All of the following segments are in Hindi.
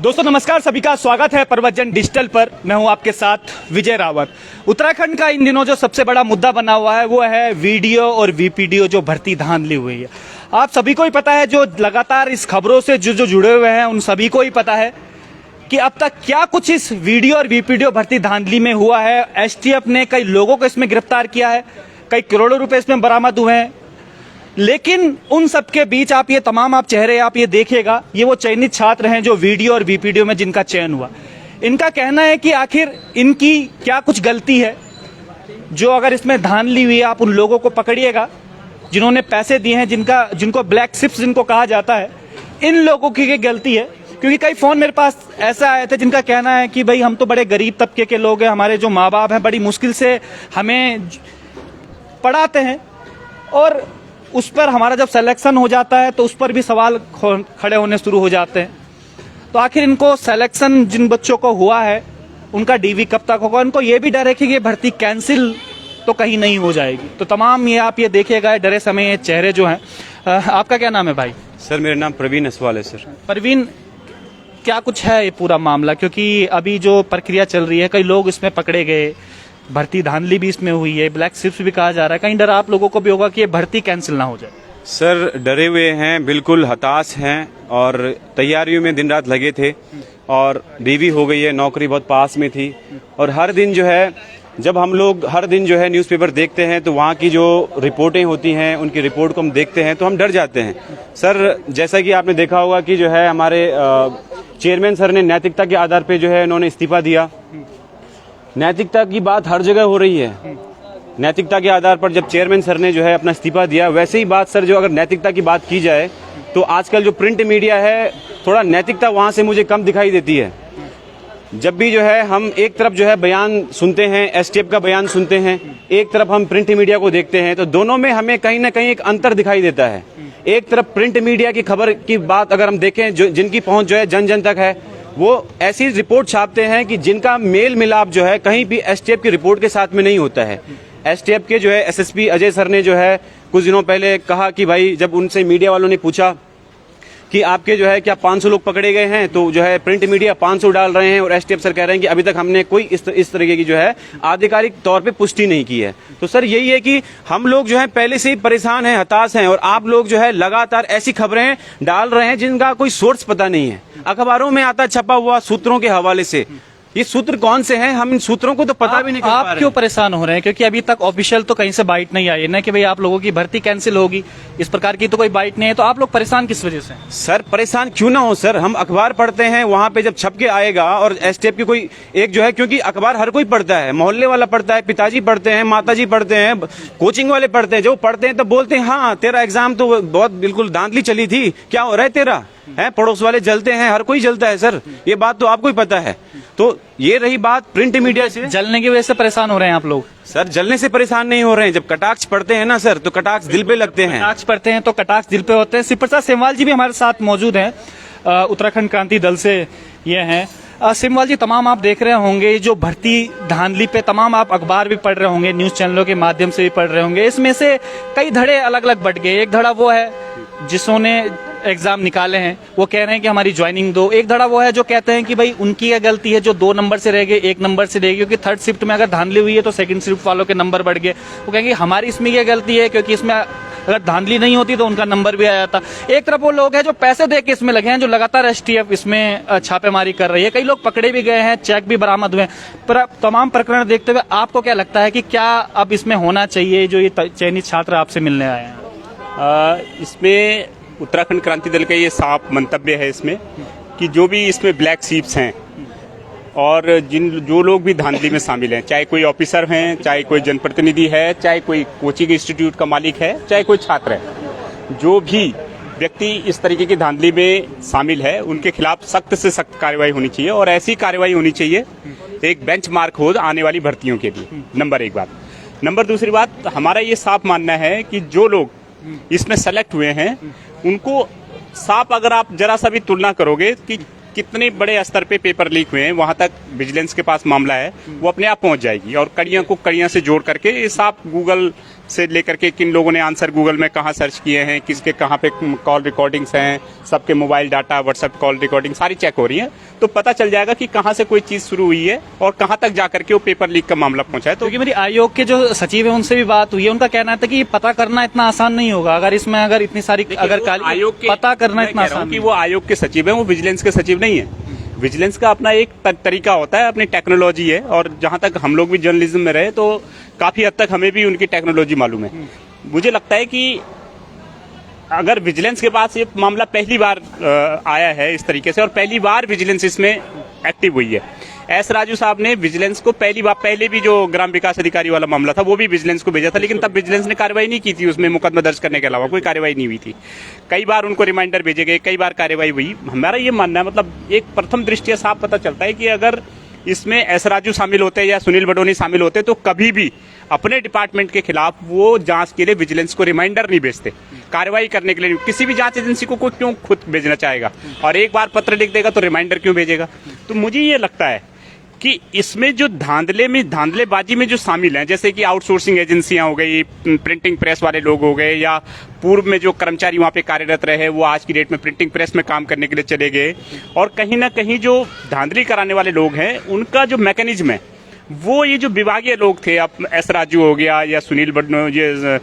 दोस्तों नमस्कार, सभी का स्वागत है प्रवचन डिजिटल पर। मैं हूं आपके साथ विजय रावत। उत्तराखंड का इन दिनों जो सबसे बड़ा मुद्दा बना हुआ है वो है वीडियो और वीपीडीओ जो भर्ती धांधली हुई है। आप सभी को ही पता है, जो लगातार इस खबरों से जो जुड़े हुए हैं उन सभी को ही पता है कि अब तक क्या कुछ इस वीडियो और वीपीडीओ भर्ती धांधली में हुआ है। एसटीएफ ने कई लोगों को इसमें गिरफ्तार किया है, कई करोड़ों रुपए इसमें बरामद हुए हैं। लेकिन उन सब के बीच आप चेहरे आप ये देखिएगा, ये वो चयनित छात्र हैं जो वीडियो और वीपीडीओ में जिनका चयन हुआ। इनका कहना है कि आखिर इनकी क्या कुछ गलती है जो अगर इसमें धांधली हुई है। आप उन लोगों को पकड़िएगा जिन्होंने पैसे दिए हैं, जिनको ब्लैक शिप्स जिनको कहा जाता है, इन लोगों की ये गलती है। क्योंकि कई फोन मेरे पास ऐसा आए थे जिनका कहना है कि भाई हम तो बड़े गरीब तबके के लोग हैं, हमारे जो माँ बाप हैं बड़ी मुश्किल से हमें पढ़ाते हैं और उस पर हमारा जब सिलेक्शन हो जाता है तो उस पर भी सवाल खड़े होने शुरू हो जाते हैं। तो आखिर इनको सिलेक्शन जिन बच्चों को हुआ है उनका डीवी कब तक होगा। इनको ये भी डर है कि ये भर्ती कैंसिल तो कहीं नहीं हो जाएगी। तो तमाम ये आप ये देखिएगा डरे समय ये चेहरे जो हैं। आपका क्या नाम है भाई? सर मेरा नाम प्रवीण असवाल है। सर प्रवीण, क्या कुछ है ये पूरा मामला? क्योंकि अभी जो प्रक्रिया चल रही है, कई लोग इसमें पकड़े गए, भर्ती धांधली भी इसमें हुई है, ब्लैक शिप्स भी कहा जा रहा है। कहीं डर आप लोगों को भी होगा कि ये भर्ती कैंसिल ना हो जाए? सर डरे हुए हैं, बिल्कुल हताश हैं और तैयारियों में दिन रात लगे थे। और डीवी हो गई है, नौकरी बहुत पास में थी। और हर दिन जो है, जब हम लोग हर दिन जो है न्यूज़पेपर देखते हैं तो वहाँ की जो रिपोर्टें होती हैं, उनकी रिपोर्ट को हम देखते हैं तो हम डर जाते हैं। सर जैसा कि आपने देखा होगा कि जो है हमारे चेयरमैन सर ने नैतिकता के आधार पर जो है उन्होंने इस्तीफा दिया। नैतिकता की बात हर जगह हो रही है। नैतिकता के आधार पर जब चेयरमैन सर ने जो है अपना इस्तीफा दिया, वैसे ही बात सर जो अगर नैतिकता की बात की जाए तो आजकल जो प्रिंट मीडिया है, थोड़ा नैतिकता वहाँ से मुझे कम दिखाई देती है। जब भी जो है हम एक तरफ जो है बयान सुनते हैं, एसटीएफ का बयान सुनते हैं, एक तरफ हम प्रिंट मीडिया को देखते हैं, तो दोनों में हमें कहीं ना कहीं एक अंतर दिखाई देता है। एक तरफ प्रिंट मीडिया की खबर की बात अगर हम देखें, जो जिनकी पहुंच जो है जन जन तक है, वो ऐसी रिपोर्ट छापते हैं कि जिनका मेल मिलाप जो है कहीं भी एसटीएफ की रिपोर्ट के साथ में नहीं होता है। एसटीएफ के जो है एसएसपी अजय सर ने जो है कुछ दिनों पहले कहा कि भाई, जब उनसे मीडिया वालों ने पूछा कि आपके जो है क्या 500 लोग पकड़े गए हैं, तो जो है प्रिंट मीडिया 500 डाल रहे हैं और एसटीएफ सर कह रहे हैं कि अभी तक हमने कोई इस तरीके की जो है आधिकारिक तौर पे पुष्टि नहीं की है। तो सर यही है कि हम लोग जो है पहले से ही परेशान हैं, हताश हैं, और आप लोग जो है लगातार ऐसी खबरें डाल रहे हैं जिनका कोई सोर्स पता नहीं है। अखबारों में आता छपा हुआ सूत्रों के हवाले से, ये सूत्र कौन से हैं, हम इन सूत्रों को तो पता भी नहीं कर पा रहे हैं। आप क्यों परेशान हो रहे हैं? क्योंकि अभी तक ऑफिशियल तो कहीं से बाइट नहीं आई है ना कि भाई आप लोगों की भर्ती कैंसिल होगी, इस प्रकार की तो कोई बाइट नहीं है। तो आप लोग परेशान किस वजह से? सर परेशान क्यों ना हो सर, हम अखबार पढ़ते हैं, वहाँ पे जब छप के आएगा और एसटीएफ की कोई एक जो है, क्योंकि अखबार हर कोई पढ़ता है, मोहल्ले वाला पढ़ता है, पिताजी पढ़ते हैं, माताजी पढ़ते हैं, कोचिंग वाले पढ़ते हैं। जो पढ़ते हैं तो बोलते हैं हाँ तेरा एग्जाम तो बहुत बिल्कुल धांधली चली थी, क्या हो रहा है तेरा है, पड़ोस वाले जलते हैं, हर कोई जलता है सर, ये बात तो आपको ही पता है। तो ये रही बात प्रिंट मीडिया से। जलने की वजह से परेशान हो रहे हैं आप लोग? सर जलने से परेशान नहीं हो रहे हैं, जब कटाक्ष पढ़ते हैं ना सर, तो कटाक्ष दिल पे लगते हैं। कटाक्ष पढ़ते हैं तो कटाक्ष दिल पे होते हैं। शिव प्रसाद सेमवाल जी भी हमारे साथ मौजूद हैं, उत्तराखंड क्रांति दल से ये हैं। सेमवाल जी, तमाम आप देख रहे होंगे जो भर्ती धांधली पे, तमाम आप अखबार भी पढ़ रहे होंगे, न्यूज चैनलों के माध्यम से भी पढ़ रहे होंगे। इसमें से कई धड़े अलग अलग बट गए। एक धड़ा वो है जिसने एग्जाम निकाले हैं, वो कह रहे हैं कि हमारी ज्वाइनिंग दो। एक धड़ा वो है जो कहते हैं कि भाई उनकी क्या गलती है जो 2 नंबर से रह गए, 1 नंबर से रह गए, क्योंकि थर्ड शिफ्ट में अगर धांधली हुई है तो सेकंड शिफ्ट वालों के नंबर बढ़ गए। वो कहेंगे हमारी इसमें क्या गलती है, क्योंकि इसमें अगर धांधली नहीं होती तो उनका नंबर भी आ जाता। एक तरफ वो लोग हैं जो पैसे दे के इसमें लगे हैं, जो लगातार एसटीएफ इसमें छापेमारी कर रही है। कई लोग पकड़े भी गए हैं, चेक भी बरामद हुए। पर तमाम प्रकरण देखते हुए आपको क्या लगता है कि क्या अब इसमें होना चाहिए जो ये चयनित छात्र आपसे मिलने आए हैं? इसमें उत्तराखंड क्रांति दल का ये साफ मंतव्य है इसमें कि जो भी इसमें ब्लैक शीप्स हैं और जो लोग भी धांधली में शामिल हैं, चाहे कोई ऑफिसर हैं, चाहे कोई जनप्रतिनिधि है, चाहे कोई कोचिंग इंस्टीट्यूट का मालिक है, चाहे कोई छात्र है, जो भी व्यक्ति इस तरीके की धांधली में शामिल है, उनके खिलाफ सख्त से सख्त कार्रवाई होनी चाहिए। और ऐसी कार्रवाई होनी चाहिए एक बेंचमार्क हो आने वाली भर्तियों के लिए। नंबर 1 बात। नंबर 2 बात, हमारा ये साफ मानना है कि जो लोग इसमें सेलेक्ट हुए हैं उनको साफ, अगर आप जरा सा भी तुलना करोगे कि कितने बड़े स्तर पे पेपर लीक हुए हैं, वहां तक विजिलेंस के पास मामला है, वो अपने आप पहुंच जाएगी। और कड़ियां को कड़ियां से जोड़ करके ये साफ गूगल से लेकर के किन लोगों ने आंसर गूगल में कहाँ सर्च किए हैं, किसके कहाँ पे कॉल रिकॉर्डिंग्स हैं, सबके mobile data, WhatsApp call recording सारी चेक हो रही है, तो पता चल जाएगा कि कहाँ से कोई चीज शुरू हुई है और कहाँ तक जाकर के वो पेपर लीक का मामला पहुंचा है। तो क्योंकि मेरी आयोग के जो सचिव है उनसे भी बात हुई है, उनका कहना था कि ये पता करना इतना आसान नहीं होगा, अगर इतनी सारी आयोग के पता करना मैं इतना कह रहा हूं आसान कि वो आयोग के सचिव हैं, वो विजिलेंस के सचिव नहीं है। विजिलेंस का अपना एक तरीका होता है, अपनी टेक्नोलॉजी है, और जहां तक हम लोग भी जर्नलिज्म में रहे तो काफी हद तक हमें भी उनकी टेक्नोलॉजी मालूम है। मुझे लगता है कि अगर विजिलेंस के पास ये मामला पहली बार आया है इस तरीके से, और पहली बार विजिलेंस इसमें एक्टिव हुई है। एस राजू साहब ने विजिलेंस को पहले भी जो ग्राम विकास अधिकारी वाला मामला था वो भी विजिलेंस को भेजा था, लेकिन तब विजिलेंस ने कार्रवाई नहीं की थी, उसमें मुकदमा दर्ज करने के अलावा कोई कार्रवाई नहीं हुई थी। कई बार उनको रिमाइंडर भेजे गए, कई बार कार्रवाई हुई। हमारा ये मानना है, मतलब एक प्रथम दृष्टया साफ पता चलता है कि अगर इसमें एस राजू शामिल होते या सुनील बडोनी शामिल होते तो कभी भी अपने डिपार्टमेंट के खिलाफ वो जांच के लिए विजिलेंस को रिमाइंडर नहीं भेजते, कार्रवाई करने के लिए। किसी भी जांच एजेंसी को कोई क्यों खुद भेजना चाहेगा, और एक बार पत्र लिख देगा तो रिमाइंडर क्यों भेजेगा। तो मुझे ये लगता है कि इसमें जो धांधलेबाजी में जो शामिल हैं, जैसे कि आउटसोर्सिंग एजेंसियां हो गई, प्रिंटिंग प्रेस वाले लोग हो गए, या पूर्व में जो कर्मचारी वहां पे कार्यरत रहे वो आज की डेट में प्रिंटिंग प्रेस में काम करने के लिए चले गए, और कहीं ना कहीं जो धांधली कराने वाले लोग हैं उनका जो मैकेनिज्म है वो ये जो विभागीय लोग थे, अब एस राजू हो गया या सुनील बडोनी, ये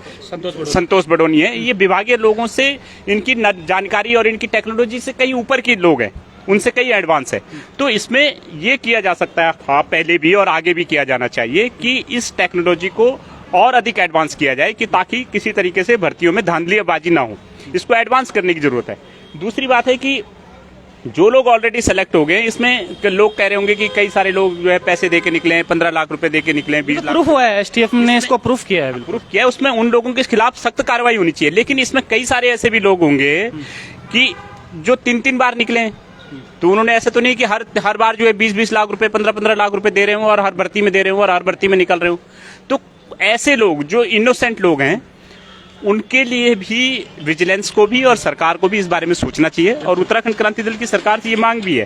संतोष बडोनी है, ये विभागीय लोगों से इनकी जानकारी और इनकी टेक्नोलॉजी से कहीं ऊपर के लोग हैं, उनसे कई एडवांस है। तो इसमें ये किया जा सकता है, हाँ पहले भी और आगे भी किया जाना चाहिए कि इस टेक्नोलॉजी को और अधिक एडवांस किया जाए, कि ताकि किसी तरीके से भर्तियों में धांधलीबाजी ना हो। इसको एडवांस करने की जरूरत है। दूसरी बात है कि जो लोग ऑलरेडी सेलेक्ट हो गए, इसमें लोग कह रहे होंगे कि कई सारे लोग जो है पैसे दे के निकले हैं, 15 लाख रुपए दे के निकले हैं, 20 लाख। प्रूफ हुआ है, एसटीएफ ने इसको प्रूफ किया है, प्रूफ किया है। उसमें उन लोगों के खिलाफ सख्त कार्रवाई होनी चाहिए। लेकिन इसमें कई सारे ऐसे भी लोग होंगे कि जो 3-3 बार निकले हैं, तो उन्होंने ऐसे तो नहीं कि हर बार जो है 20-20 लाख रुपए, 15-15 लाख रुपए दे रहे हो और हर भर्ती में दे रहे हो और हर भर्ती में निकल रहे हो। तो ऐसे लोग जो इनोसेंट लोग हैं उनके लिए भी विजिलेंस को भी और सरकार को भी इस बारे में सोचना चाहिए। और उत्तराखंड क्रांति दल की सरकार से ये मांग भी है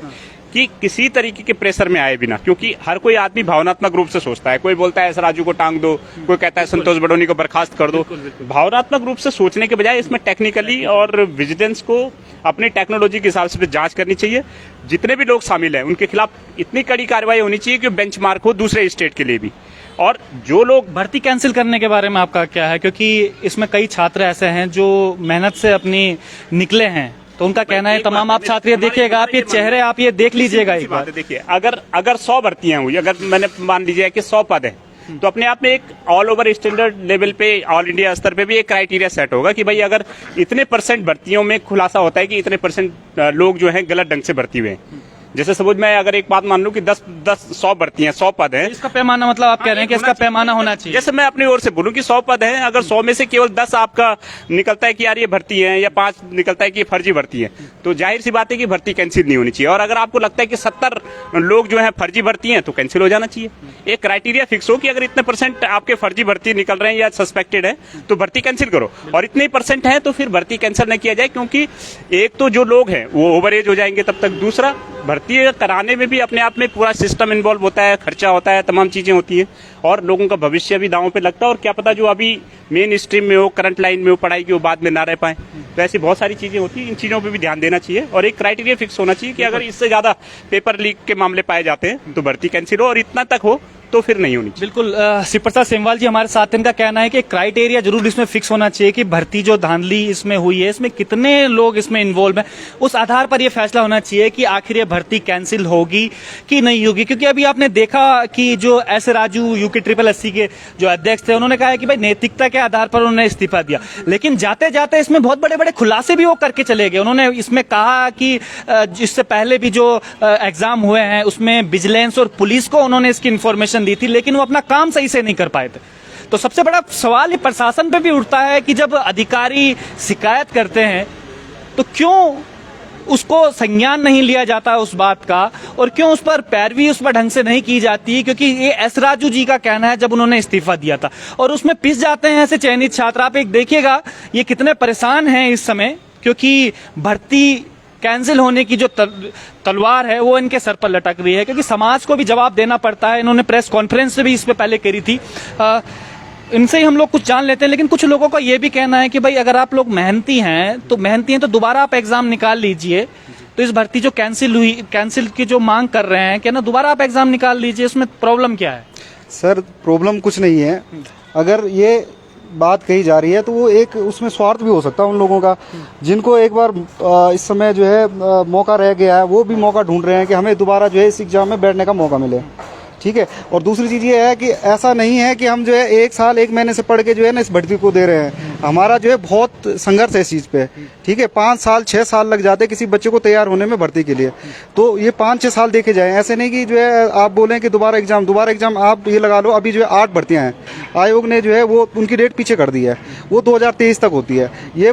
कि किसी तरीके के प्रेशर में आए बिना, क्योंकि हर कोई आदमी भावनात्मक रूप से सोचता है। कोई बोलता है एस राजू को टांग दो, कोई कहता है संतोष बडोनी को बर्खास्त कर दो। भावनात्मक रूप से सोचने के बजाय इसमें टेक्निकली और विजिलेंस को अपनी टेक्नोलॉजी के हिसाब से जांच करनी चाहिए। जितने भी लोग शामिल हैं उनके खिलाफ इतनी कड़ी कार्रवाई होनी चाहिए कि बेंचमार्क हो दूसरे स्टेट के लिए भी। और जो लोग भर्ती कैंसिल करने के बारे में आपका क्या है, क्योंकि इसमें कई छात्र ऐसे हैं जो मेहनत से अपनी निकले हैं, तो उनका कहना है, तमाम आप छात्र देखिएगा, आप ये चेहरे आप ये देख लीजिएगा एक बार। देखिए, अगर 100 भर्तियां हुई, अगर मैंने मान लीजिए कि 100 पद हैं, तो अपने आप में एक ऑल ओवर स्टैंडर्ड लेवल पे, ऑल इंडिया स्तर पे भी एक क्राइटेरिया सेट होगा कि भाई अगर इतने % भर्तियों में खुलासा होता है कि इतने % लोग जो हैं गलत ढंग से भर्ती हुए हैं। जैसे सपोज मैं अगर एक बात मान लूं कि 100 भर्ती हैं, 100 पद हैं, इसका पैमाना, मतलब आप कह रहे हैं कि इसका पैमाना होना चाहिए। जैसे मैं अपनी ओर से बोलूं कि 100 पद हैं, अगर 100 में से केवल 10 आपका निकलता है कि यार ये भर्ती है, या 5 निकलता है कि ये फर्जी भर्ती है, तो जाहिर सी बात है कि भर्ती कैंसिल नहीं होनी चाहिए। और अगर आपको लगता है कि 70 लोग जो है फर्जी भर्ती हैं, तो कैंसिल हो जाना चाहिए। एक क्राइटेरिया फिक्स हो कि अगर इतने % आपके फर्जी भर्ती निकल रहे हैं या सस्पेक्टेड है, तो भर्ती कैंसिल करो। और इतने % है तो फिर भर्ती कैंसिल न किया जाए, क्योंकि एक तो जो लोग हैं वो ओवर एज हो जाएंगे तब तक, दूसरा भर्ती कराने में भी अपने आप में पूरा सिस्टम इन्वॉल्व होता है, खर्चा होता है, तमाम चीजें होती हैं, और लोगों का भविष्य भी दांव पे लगता है। और क्या पता जो अभी मेन स्ट्रीम में हो, करंट लाइन में हो पढ़ाई की, वो बाद में ना रह पाए। तो ऐसी बहुत सारी चीजें होती हैं, इन चीजों पे भी ध्यान देना चाहिए। और एक क्राइटेरिया फिक्स होना चाहिए कि अगर इससे ज्यादा पेपर लीक के मामले पाए जाते हैं तो भर्ती कैंसिल हो, और इतना तक हो तो फिर नहीं होनी चाहिए। बिल्कुल, शिवप्रसाद सेमवाल जी हमारे साथ, इनका कहना है कि क्राइटेरिया जरूर इसमें फिक्स होना चाहिए कि भर्ती जो धांधली इसमें हुई है, इसमें कितने लोग इसमें इन्वॉल्व हैं, उस आधार पर यह फैसला होना चाहिए कि आखिर ये भर्ती कैंसिल होगी कि नहीं होगी। क्योंकि अभी आपने देखा कि जो एस राजू यूके SSS के जो अध्यक्ष थे, उन्होंने कहा है कि भाई नैतिकता के आधार पर उन्होंने इस्तीफा दिया, लेकिन जाते जाते इसमें बहुत बड़े बड़े खुलासे भी वो करके चले गए। उन्होंने इसमें कहा कि इससे पहले भी जो एग्जाम हुए हैं उसमें विजिलेंस और पुलिस को उन्होंने इसकी इंफॉर्मेशन दी थी, लेकिन वो अपना काम सही से नहीं कर पाए थे। तो सबसे बड़ा सवाल ये प्रशासन पे भी उठता है कि जब अधिकारी शिकायत करते हैं तो क्यों उसको संज्ञान नहीं लिया जाता उस बात का, और क्यों उस पर पैरवी उस पर ढंग से नहीं की जाती। क्योंकि ये एस राजू जी का कहना है जब उन्होंने इस्तीफा दिया था, और उसमें पिस जाते हैं ऐसे चयनित छात्र। आप एक देखिएगा ये कितने परेशान हैं इस समय, क्योंकि भर्ती कैंसिल होने की जो तलवार है वो इनके सर पर लटक रही है, क्योंकि समाज को भी जवाब देना पड़ता है। इन्होंने प्रेस कॉन्फ्रेंस से भी इस पे पहले करी थी। इनसे ही हम लोग कुछ जान लेते हैं, लेकिन कुछ लोगों का ये भी कहना है कि भाई अगर आप लोग मेहनती हैं तो दोबारा आप एग्जाम निकाल लीजिए। तो इस भर्ती जो कैंसिल की जो मांग कर रहे हैं कि ना दोबारा आप एग्जाम निकाल लीजिए, उसमें प्रॉब्लम क्या है? सर प्रॉब्लम कुछ नहीं है। अगर ये बात कही जा रही है तो वो एक उसमें स्वार्थ भी हो सकता है उन लोगों का, जिनको एक बार इस समय जो है मौका रह गया है, वो भी मौका ढूंढ रहे हैं कि हमें दोबारा जो है इस एग्जाम में बैठने का मौका मिले। ठीक है। और दूसरी चीज़ ये है कि ऐसा नहीं है कि हम जो है 1 साल 1 महीने से पढ़ के जो है ना इस भर्ती को दे रहे हैं। हमारा जो है बहुत संघर्ष है इस चीज़ पे। ठीक है। 5 साल 6 साल लग जाते हैं किसी बच्चे को तैयार होने में भर्ती के लिए। तो ये 5-6 साल देखे जाए, ऐसे नहीं कि जो है आप बोलें कि दोबारा एग्जाम आप ये लगा लो। अभी जो है 8 भर्तियाँ हैं, आयोग ने जो है वो उनकी डेट पीछे कर दी है, वो 2023 तक होती है। ये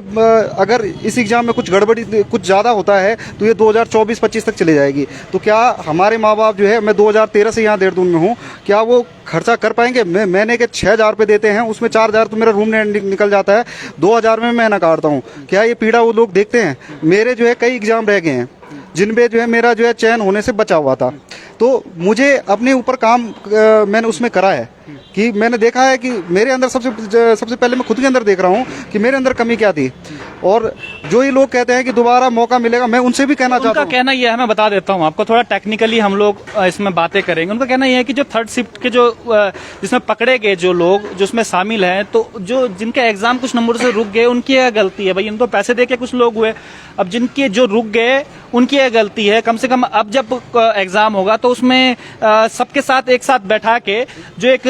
अगर इस एग्जाम में कुछ गड़बड़ी कुछ ज़्यादा होता है तो ये 2024-25 तक चली जाएगी। तो क्या हमारे माँ बाप जो है, मैं 2013 से यहाँ देहरादून में हूँ, क्या वो खर्चा कर पाएंगे? महीने के 6,000 रुपये देते हैं, उसमें 4,000 तो मेरा रूम रेंट निकल जाता है, 2,000 में महीना काटता हूँ। क्या ये पीड़ा वो लोग देखते हैं? मेरे जो है कई एग्जाम रह गए हैं जिनमें जो है मेरा जो है चयन होने से बचा हुआ था। तो मुझे अपने ऊपर काम मैंने उसमें करा है कि मैंने देखा है कि मेरे अंदर सबसे पहले मैं खुद के अंदर देख रहा हूँ कि मेरे अंदर कमी क्या थी। और जो ये लोग कहते हैं कि दोबारा मौका मिलेगा, मैं उनसे भी कहना चाहता हूँ। उनका कहना यह है, मैं बता देता हूँ आपको, थोड़ा टेक्निकली हम लोग इसमें बातें करेंगे। उनका कहना यह है कि जो थर्ड शिफ्ट के जो जिसमें पकड़े गए जो लोग जो उसमें शामिल हैं, तो जो जिनके एग्जाम कुछ नंबर से रुक गए उनकी यह गलती है। भाई इनको पैसे दे के कुछ लोग हुए, अब जिनके जो रुक गए उनकी यह गलती है। कम से कम अब जब एग्जाम होगा तो उसमें सबके साथ एक साथ बैठा के जो एक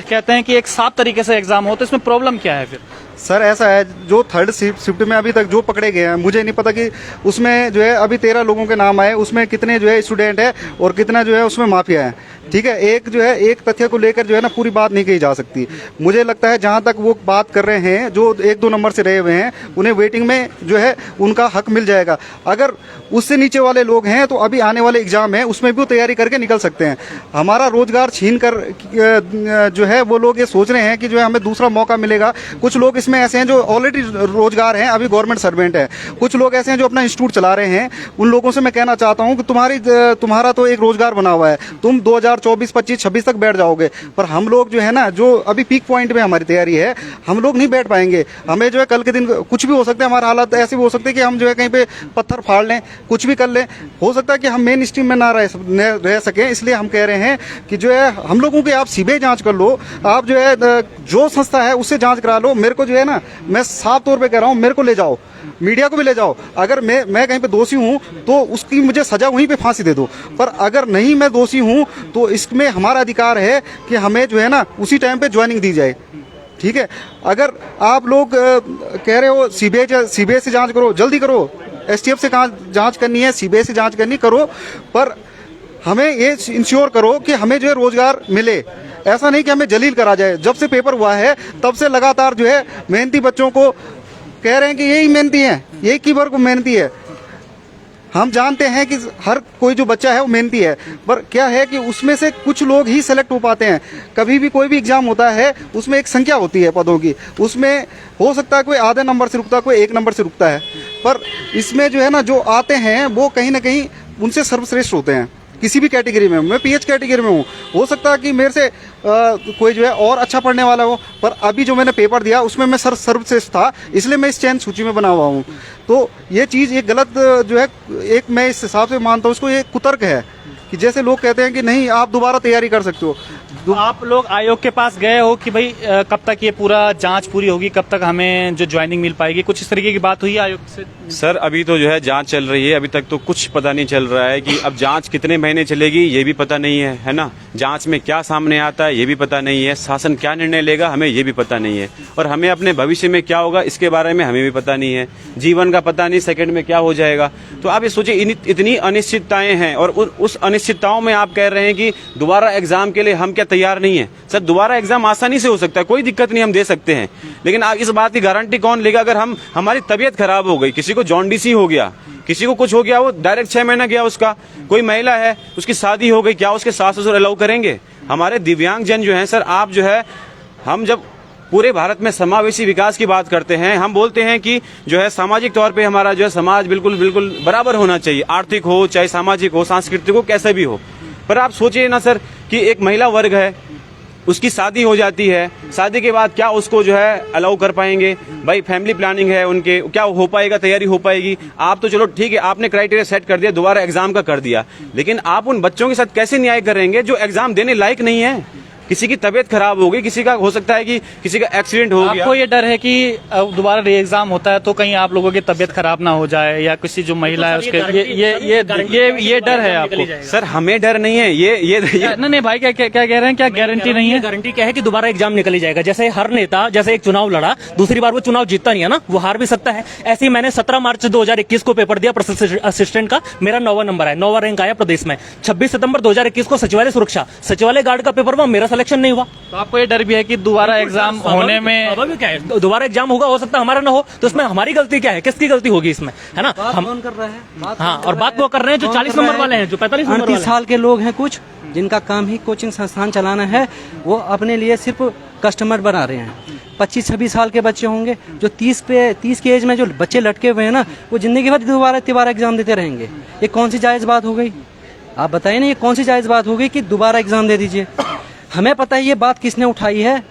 कहते हैं कि एक साफ तरीके से एग्जाम हो, तो इसमें प्रॉब्लम क्या है फिर? सर ऐसा है, जो थर्ड शिफ्ट में अभी तक जो पकड़े गए हैं, मुझे नहीं पता कि उसमें जो है अभी 13 लोगों के नाम आए, उसमें कितने जो है स्टूडेंट है और कितना जो है उसमें माफिया है। ठीक है। एक जो है एक तथ्य को लेकर जो है ना पूरी बात नहीं कही जा सकती। मुझे लगता है जहां तक वो बात कर रहे हैं, जो 1-2 नंबर से रहे हुए हैं, उन्हें वेटिंग में जो है उनका हक मिल जाएगा। अगर उससे नीचे वाले लोग हैं तो अभी आने वाले एग्जाम है उसमें भी वो तैयारी करके निकल सकते हैं। हमारा रोजगार छीन कर जो है वो लोग ये सोच रहे हैं कि जो है हमें दूसरा मौका मिलेगा। कुछ लोग इसमें ऐसे हैं जो ऑलरेडी रोजगार हैं, अभी गवर्नमेंट सर्वेंट है। कुछ लोग ऐसे हैं जो अपना इंस्टीट्यूट चला रहे हैं। उन लोगों से मैं कहना चाहता हूं कि तुम्हारा तो एक रोजगार बना हुआ है, तुम 2024, 25, 26 तक बैठ जाओगे। पर हम लोग जो है ना, जो अभी पीक पॉइंट में हमारी तैयारी है, हम लोग नहीं बैठ पाएंगे। हमें जो है कल के दिन कुछ भी हो सकता है, हमारा हालात ऐसे भी हो सकते हैं कि हम जो है कहीं पे पत्थर फाड़ लें, कुछ भी कर लें। हो सकता है कि हम मेन स्ट्रीम में ना रह सकें। इसलिए हम कह रहे हैं कि जो है हम लोगों की आप सीबीआई जांच कर लो, आप जो है जो संस्था है उससे जांच करा लो। मेरे को जो है ना, मैं साफ तौर पे कह रहा हूँ, मेरे को ले जाओ, मीडिया को भी ले जाओ। अगर मैं कहीं पे दोषी हूं तो उसकी मुझे सजा वहीं पे फांसी दे दो। पर अगर नहीं मैं दोषी हूं तो इसमें हमारा अधिकार है कि हमें जो है ना उसी टाइम पे ज्वाइनिंग दी जाए। ठीक है। अगर आप लोग कह रहे हो सीबीआई से जांच करो, जल्दी करो। एसटीएफ से जांच करनी है, सीबीआई से जांच करनी करो, पर हमें ये इंश्योर करो कि हमें जो है रोजगार मिले। ऐसा नहीं कि हमें जलील करा जाए। जब से पेपर हुआ है तब से लगातार जो है मेहनती बच्चों को कह रहे हैं कि यही मेहनती है, यही कीवर को मेहनती है। हम जानते हैं कि हर कोई जो बच्चा है वो मेहनती है, पर क्या है कि उसमें से कुछ लोग ही सेलेक्ट हो पाते हैं। कभी भी कोई भी एग्जाम होता है उसमें एक संख्या होती है पदों की, उसमें हो सकता है कोई आधे नंबर से रुकता है, कोई 1 नंबर से रुकता है। पर इसमें जो है ना, जो आते हैं वो कहीं ना कहीं उनसे सर्वश्रेष्ठ होते हैं किसी भी कैटेगरी में। मैं पीएच कैटेगरी में हूँ, हो सकता है कि मेरे से कोई जो है और अच्छा पढ़ने वाला हो, पर अभी जो मैंने पेपर दिया उसमें मैं सर्वश्रेष्ठ था, इसलिए मैं इस चयन सूची में बना हुआ हूँ। तो ये चीज़ एक गलत जो है, एक मैं इस हिसाब से मानता हूँ इसको, ये कुतर्क है कि जैसे लोग कहते हैं कि नहीं आप दोबारा तैयारी कर सकते हो। तो आप लोग आयोग के पास गए हो कि भाई कब तक ये पूरा जांच पूरी होगी, कब तक हमें जो ज्वाइनिंग मिल पाएगी, कुछ इस तरीके की बात हुई है आयोग से? सर अभी तो जो है जांच चल रही है, अभी तक तो कुछ पता नहीं चल रहा है कि अब जांच कितने महीने चलेगी ये भी पता नहीं है ना। जांच में क्या सामने आता है ये भी पता नहीं है, शासन क्या निर्णय लेगा हमें ये भी पता नहीं है, और हमें अपने भविष्य में क्या होगा इसके बारे में हमें भी पता नहीं है। जीवन का पता नहीं सेकंड में क्या हो जाएगा। तो आप ये सोचिए, इतनी अनिश्चितताएं हैं, और उस अनिश्चितताओं में आप कह रहे हैं कि दोबारा एग्जाम के लिए हम क्या तैयार नहीं है। सर दोबारा एग्जाम आसानी से हो सकता है, कोई दिक्कत नहीं, हम दे सकते हैं, लेकिन इस बात की गारंटी कौन लेगा? अगर हमारी तबीयत खराब हो गई, किसी को जॉन्डिस हो गया, किसी को कुछ हो गया, वो डायरेक्ट 6 महीना गया उसका, कोई महिला है उसकी शादी हो गई, क्या उसके सास ससुर अलाउ करेंगे? हमारे दिव्यांग जन जो हैं सर, आप जो है, हम जब पूरे भारत में समावेशी विकास की बात करते हैं, हम बोलते हैं कि जो है सामाजिक तौर पे हमारा जो है समाज बिल्कुल बराबर होना चाहिए, आर्थिक हो चाहे सामाजिक हो सांस्कृतिक हो कैसे भी हो। पर आप सोचिए ना सर कि एक महिला वर्ग है, उसकी शादी हो जाती है, शादी के बाद क्या उसको जो है अलाउ कर पाएंगे? भाई फैमिली प्लानिंग है उनके, क्या हो पाएगा, तैयारी हो पाएगी? आप तो चलो ठीक है, आपने क्राइटेरिया सेट कर दिया, दोबारा एग्जाम का कर दिया, लेकिन आप उन बच्चों के साथ कैसे न्याय करेंगे जो एग्जाम देने लायक नहीं है? किसी की तबीयत खराब हो गई, किसी का हो सकता है कि किसी का एक्सीडेंट हो गया। आपको ये डर है कि दोबारा री एग्जाम होता है तो कहीं आप लोगों की तबीयत खराब ना हो जाए, या किसी जो महिला है उसके ये डर है आपको? सर हमें डर नहीं है, ये नहीं भाई, क्या कह रहे हैं, क्या गारंटी नहीं है? गारंटी क्या है कि दोबारा एग्जाम निकल ही जाएगा। जैसे हर नेता, जैसे एक चुनाव लड़ा, दूसरी बार वो चुनाव जीतता नहीं है ना, वो हार भी सकता है। ऐसे ही मैंने 17 मार्च 2021 को पेपर दिया प्रोसेस असिस्टेंट का, मेरा 9वां नंबर है, 9वां रैंक आया प्रदेश में। 26 सितंबर 2021 को सचिवालय सुरक्षा, सचिवालय गार्ड का पेपर हुआ, मेरा सिलेक्शन नहीं हुआ। तो आपको ये डर भी है कि दोबारा एग्जाम होने में? स्वाभाविक क्या है, दोबारा एग्जाम होगा, हो सकता है हमारा ना हो, तो उसमें हमारी गलती क्या है, किसकी गलती होगी इसमें, है ना? हम कौन कर रहे हैं? हाँ, और बात वो कर रहे हैं जो 40 नंबर वाले हैं, जो 45 नंबर वाले 38 साल के लोग हैं कुछ, जिनका काम ही कोचिंग संस्थान चलाना है, वो अपने लिए सिर्फ कस्टमर बना रहे हैं। 25-26 साल के बच्चे होंगे जो 30 के एज में जो बच्चे लटके हुए हैं ना, वो जिंदगी भर दोबारा एग्जाम देते रहेंगे। ये कौन सी जायज बात हो गई? आप बताइए ना, ये कौन सी जायज बात हो गई कि दोबारा एग्जाम दे दीजिए? हमें पता है ये बात किसने उठाई है,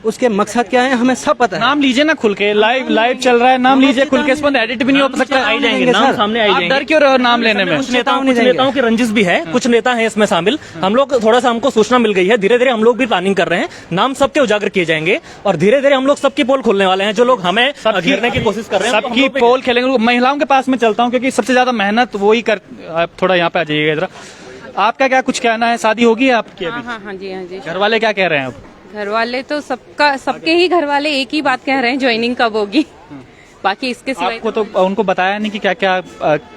उसके मकसद क्या है, हमें सब पता है। नाम लीजिए ना खुल के, लाइव चल रहा है, नाम लीजिए खुल के, इस पर एडिट भी नहीं हो सकता। आ जाएंगे, नाम सामने आ आप जाएंगे। डर क्यों रहे हो नाम लेने में? कुछ नेताओं की रंजिश भी है, कुछ नेता हैं इसमें शामिल। हम लोग थोड़ा सा, हमको सूचना मिल गई है, धीरे धीरे हम लोग भी प्लानिंग कर रहे हैं, नाम सबके उजागर किए जाएंगे और धीरे धीरे हम लोग सबकी पोल खोलने वाले हैं। जो लोग हमें घेरने की कोशिश कर रहे हैं, सबकी पोल खेलेंगे। महिलाओं के पास में चलता हूँ क्योंकि सबसे ज्यादा मेहनत वही कर। आप थोड़ा यहाँ पे आ जाइएगा जरा। आपका क्या कुछ कहना है? शादी होगी है आपकी अभी? हाँ जी। घर वाले क्या कह रहे हैं अब? घर वाले तो सबके ही घर वाले एक ही बात कह रहे हैं, ज्वाइनिंग कब होगी। बाकी इसके सिवाय आपको तो उनको बताया नहीं कि क्या क्या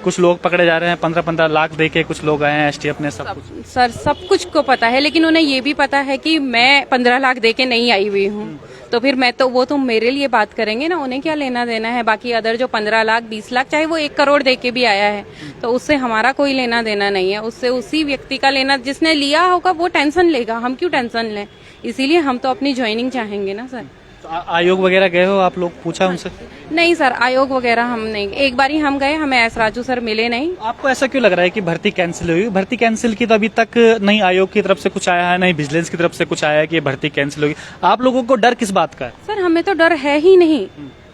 कुछ लोग पकड़े जा रहे हैं, 15-15 लाख दे के कुछ लोग आए हैं एसटीएफ ने? सब कुछ सर, सब कुछ को पता है, लेकिन उन्हें ये भी पता है कि मैं 15 लाख दे के नहीं आई हुई हूँ। तो फिर वो तो मेरे लिए बात करेंगे ना, उन्हें क्या लेना देना है। बाकी अदर जो 15 लाख 20 लाख, चाहे वो 1 करोड़ दे के भी आया है, तो उससे हमारा कोई लेना देना नहीं है। उससे उसी व्यक्ति का लेना, जिसने लिया होगा वो टेंशन लेगा, हम क्यों टेंशन लें? इसीलिए हम तो अपनी ज्वाइनिंग चाहेंगे ना सर। तो आयोग वगैरह गए हो आप लोग, पूछा उनसे? नहीं सर, आयोग वगैरह हम नहीं। एक बार ही हम गए, हमें एस राजू सर मिले नहीं। आपको ऐसा क्यों लग रहा है कि भर्ती कैंसिल हुई? भर्ती कैंसिल की तो अभी तक नहीं आयोग की तरफ से कुछ आया है, नहीं विजिलेंस की तरफ से कुछ आया है कि ये भर्ती कैंसिल होगी। आप लोगों को डर किस बात का है? सर हमें तो डर है ही नहीं।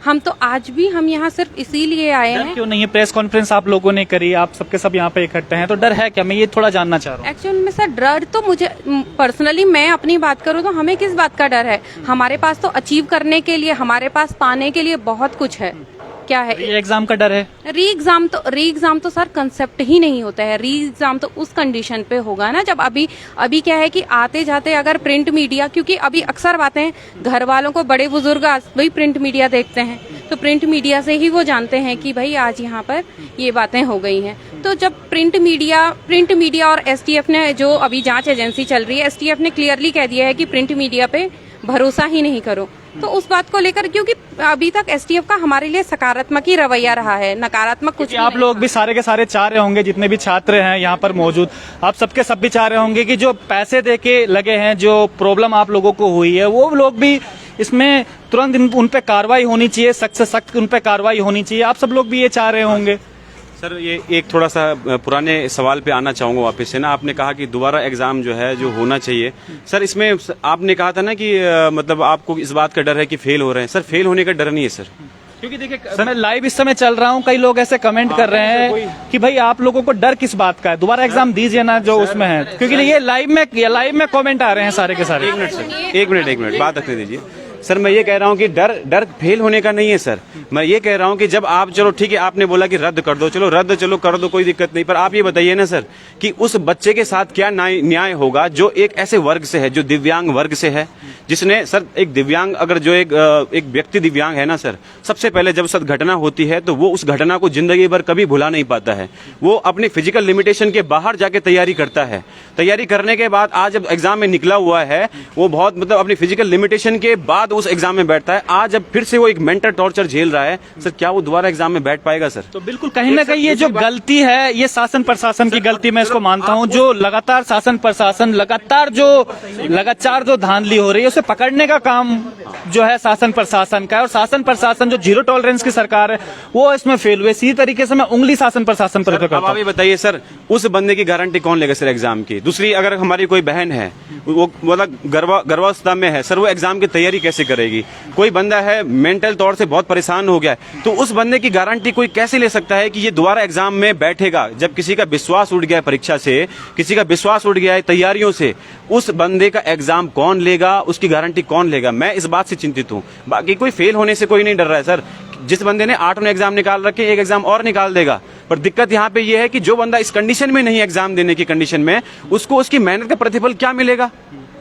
हम तो आज भी हम यहाँ सिर्फ इसीलिए आए डर हैं। क्यों नहीं है? प्रेस कॉन्फ्रेंस आप लोगों ने करी, आप सबके सब यहाँ पे इकट्ठे हैं, तो डर है क्या? मैं ये थोड़ा जानना चाह रहा हूँ। एक्चुअल में सर डर तो मुझे पर्सनली, मैं अपनी बात करूँ तो हमें किस बात का डर है? हमारे पास तो अचीव करने के लिए, हमारे पास पाने के लिए बहुत कुछ है। क्या है? ये एग्जाम का डर है? री एग्जाम तो सर कंसेप्ट ही नहीं होता है। री एग्जाम तो उस कंडीशन पे होगा ना, जब अभी क्या है कि आते जाते अगर प्रिंट मीडिया, क्योंकि अभी अक्सर बातें घर वालों को, बड़े बुजुर्ग वही प्रिंट मीडिया देखते हैं, तो प्रिंट मीडिया से ही वो जानते हैं कि भाई आज यहाँ पर ये बातें हो गई हैं। तो जब प्रिंट मीडिया और एसटीएफ ने, जो अभी जांच एजेंसी चल रही है, एसटीएफ ने क्लियरली कह दिया है कि प्रिंट मीडिया पे भरोसा ही नहीं करो। तो उस बात को लेकर, क्योंकि अभी तक एसटीएफ का हमारे लिए सकारात्मक ही रवैया रहा है, नकारात्मक कुछ आप लोग भी सारे के सारे चाह रहे होंगे, जितने भी छात्र हैं यहाँ पर मौजूद, आप सबके सब भी चाह रहे होंगे कि जो पैसे दे के लगे हैं, जो प्रॉब्लम आप लोगों को हुई है, वो लोग भी इसमें तुरंत उन पे कार्रवाई होनी चाहिए, सख्त से सख्त उन पे कार्रवाई होनी चाहिए। आप सब लोग भी ये चाह रहे होंगे। सर ये एक थोड़ा सा पुराने सवाल पे आना चाहूँगा वापस से ना। आपने कहा कि दोबारा एग्जाम जो है जो होना चाहिए, सर इसमें आपने कहा था ना कि मतलब आपको इस बात का डर है कि फेल हो रहे हैं। सर फेल होने का डर नहीं है सर, क्योंकि देखिए मैं लाइव इस समय चल रहा हूँ, कई लोग ऐसे कमेंट कर रहे हैं कि भाई आप लोगों को डर किस बात का है, दोबारा एग्जाम दीजिए ना जो उसमें है, क्योंकि ये लाइव में कमेंट आ रहे हैं सारे के सारे। एक मिनट बात रखने दीजिए। सर मैं ये कह रहा हूँ कि डर फेल होने का नहीं है सर। मैं ये कह रहा हूँ कि जब आप, चलो ठीक है आपने बोला कि रद्द कर दो, चलो रद्द चलो कर दो, कोई दिक्कत नहीं, पर आप ये बताइए ना सर कि उस बच्चे के साथ क्या न्याय होगा जो एक ऐसे वर्ग से है, जो दिव्यांग वर्ग से है, जिसने सर एक दिव्यांग, अगर जो एक व्यक्ति दिव्यांग है ना सर, सबसे पहले जब सद घटना होती है तो वो उस घटना को जिंदगी भर कभी भुला नहीं पाता है। वो अपनी फिजिकल लिमिटेशन के बाहर जाके तैयारी करता है, तैयारी करने के बाद आज जब एग्जाम में निकला हुआ है, वो बहुत मतलब अपनी फिजिकल लिमिटेशन के बाद उस एग्जाम में बैठता है। आज जब फिर से वो एक मेंटल टॉर्चर झेल रहा है, सर क्या वो दोबारा एग्जाम में बैठ पाएगा सर? तो बिल्कुल कहीं ना कहीं ये जो गलती है, ये शासन प्रशासन की गलती मैं इसको मानता हूँ। जो लगातार शासन प्रशासन लगातार जो धांधली हो रही है, उसे पकड़ने का काम जो है शासन प्रशासन का है, और शासन प्रशासन जो जीरो टॉलरेंस की सरकार है वो इसमें फेल हुए। इसी तरीके से मैं उंगली शासन प्रशासन पर करता हूं। अब बताइए सर, उस बंदे की गारंटी कौन लेगा सर एग्जाम की? दूसरी, अगर हमारी कोई बहन है, वो मतलब गर्भावस्था में है सर, वो एग्जाम की तैयारी कैसे करेगी? कोई बंदा है मेंटल तौर से बहुत परेशान हो गया है, तो उस बंदे की गारंटी कोई कैसे ले सकता है कि ये दोबारा एग्जाम में बैठेगा? जब किसी का विश्वास उठ गया है परीक्षा से, किसी का विश्वास उठ गया है तैयारियों से, उस बंदे का एग्जाम कौन लेगा, उसकी गारंटी कौन लेगा? मैं इस बात से चिंतित हूँ। बाकी कोई फेल होने से कोई नहीं डर रहा है सर। जिस बंदे ने 8 एग्जाम निकाल रखे, एक एग्जाम और निकाल देगा। पर दिक्कत यहाँ पे ये है कि जो बंदा इस कंडीशन में नहीं, एग्जाम देने की कंडीशन में, उसको उसकी मेहनत का प्रतिफल क्या मिलेगा?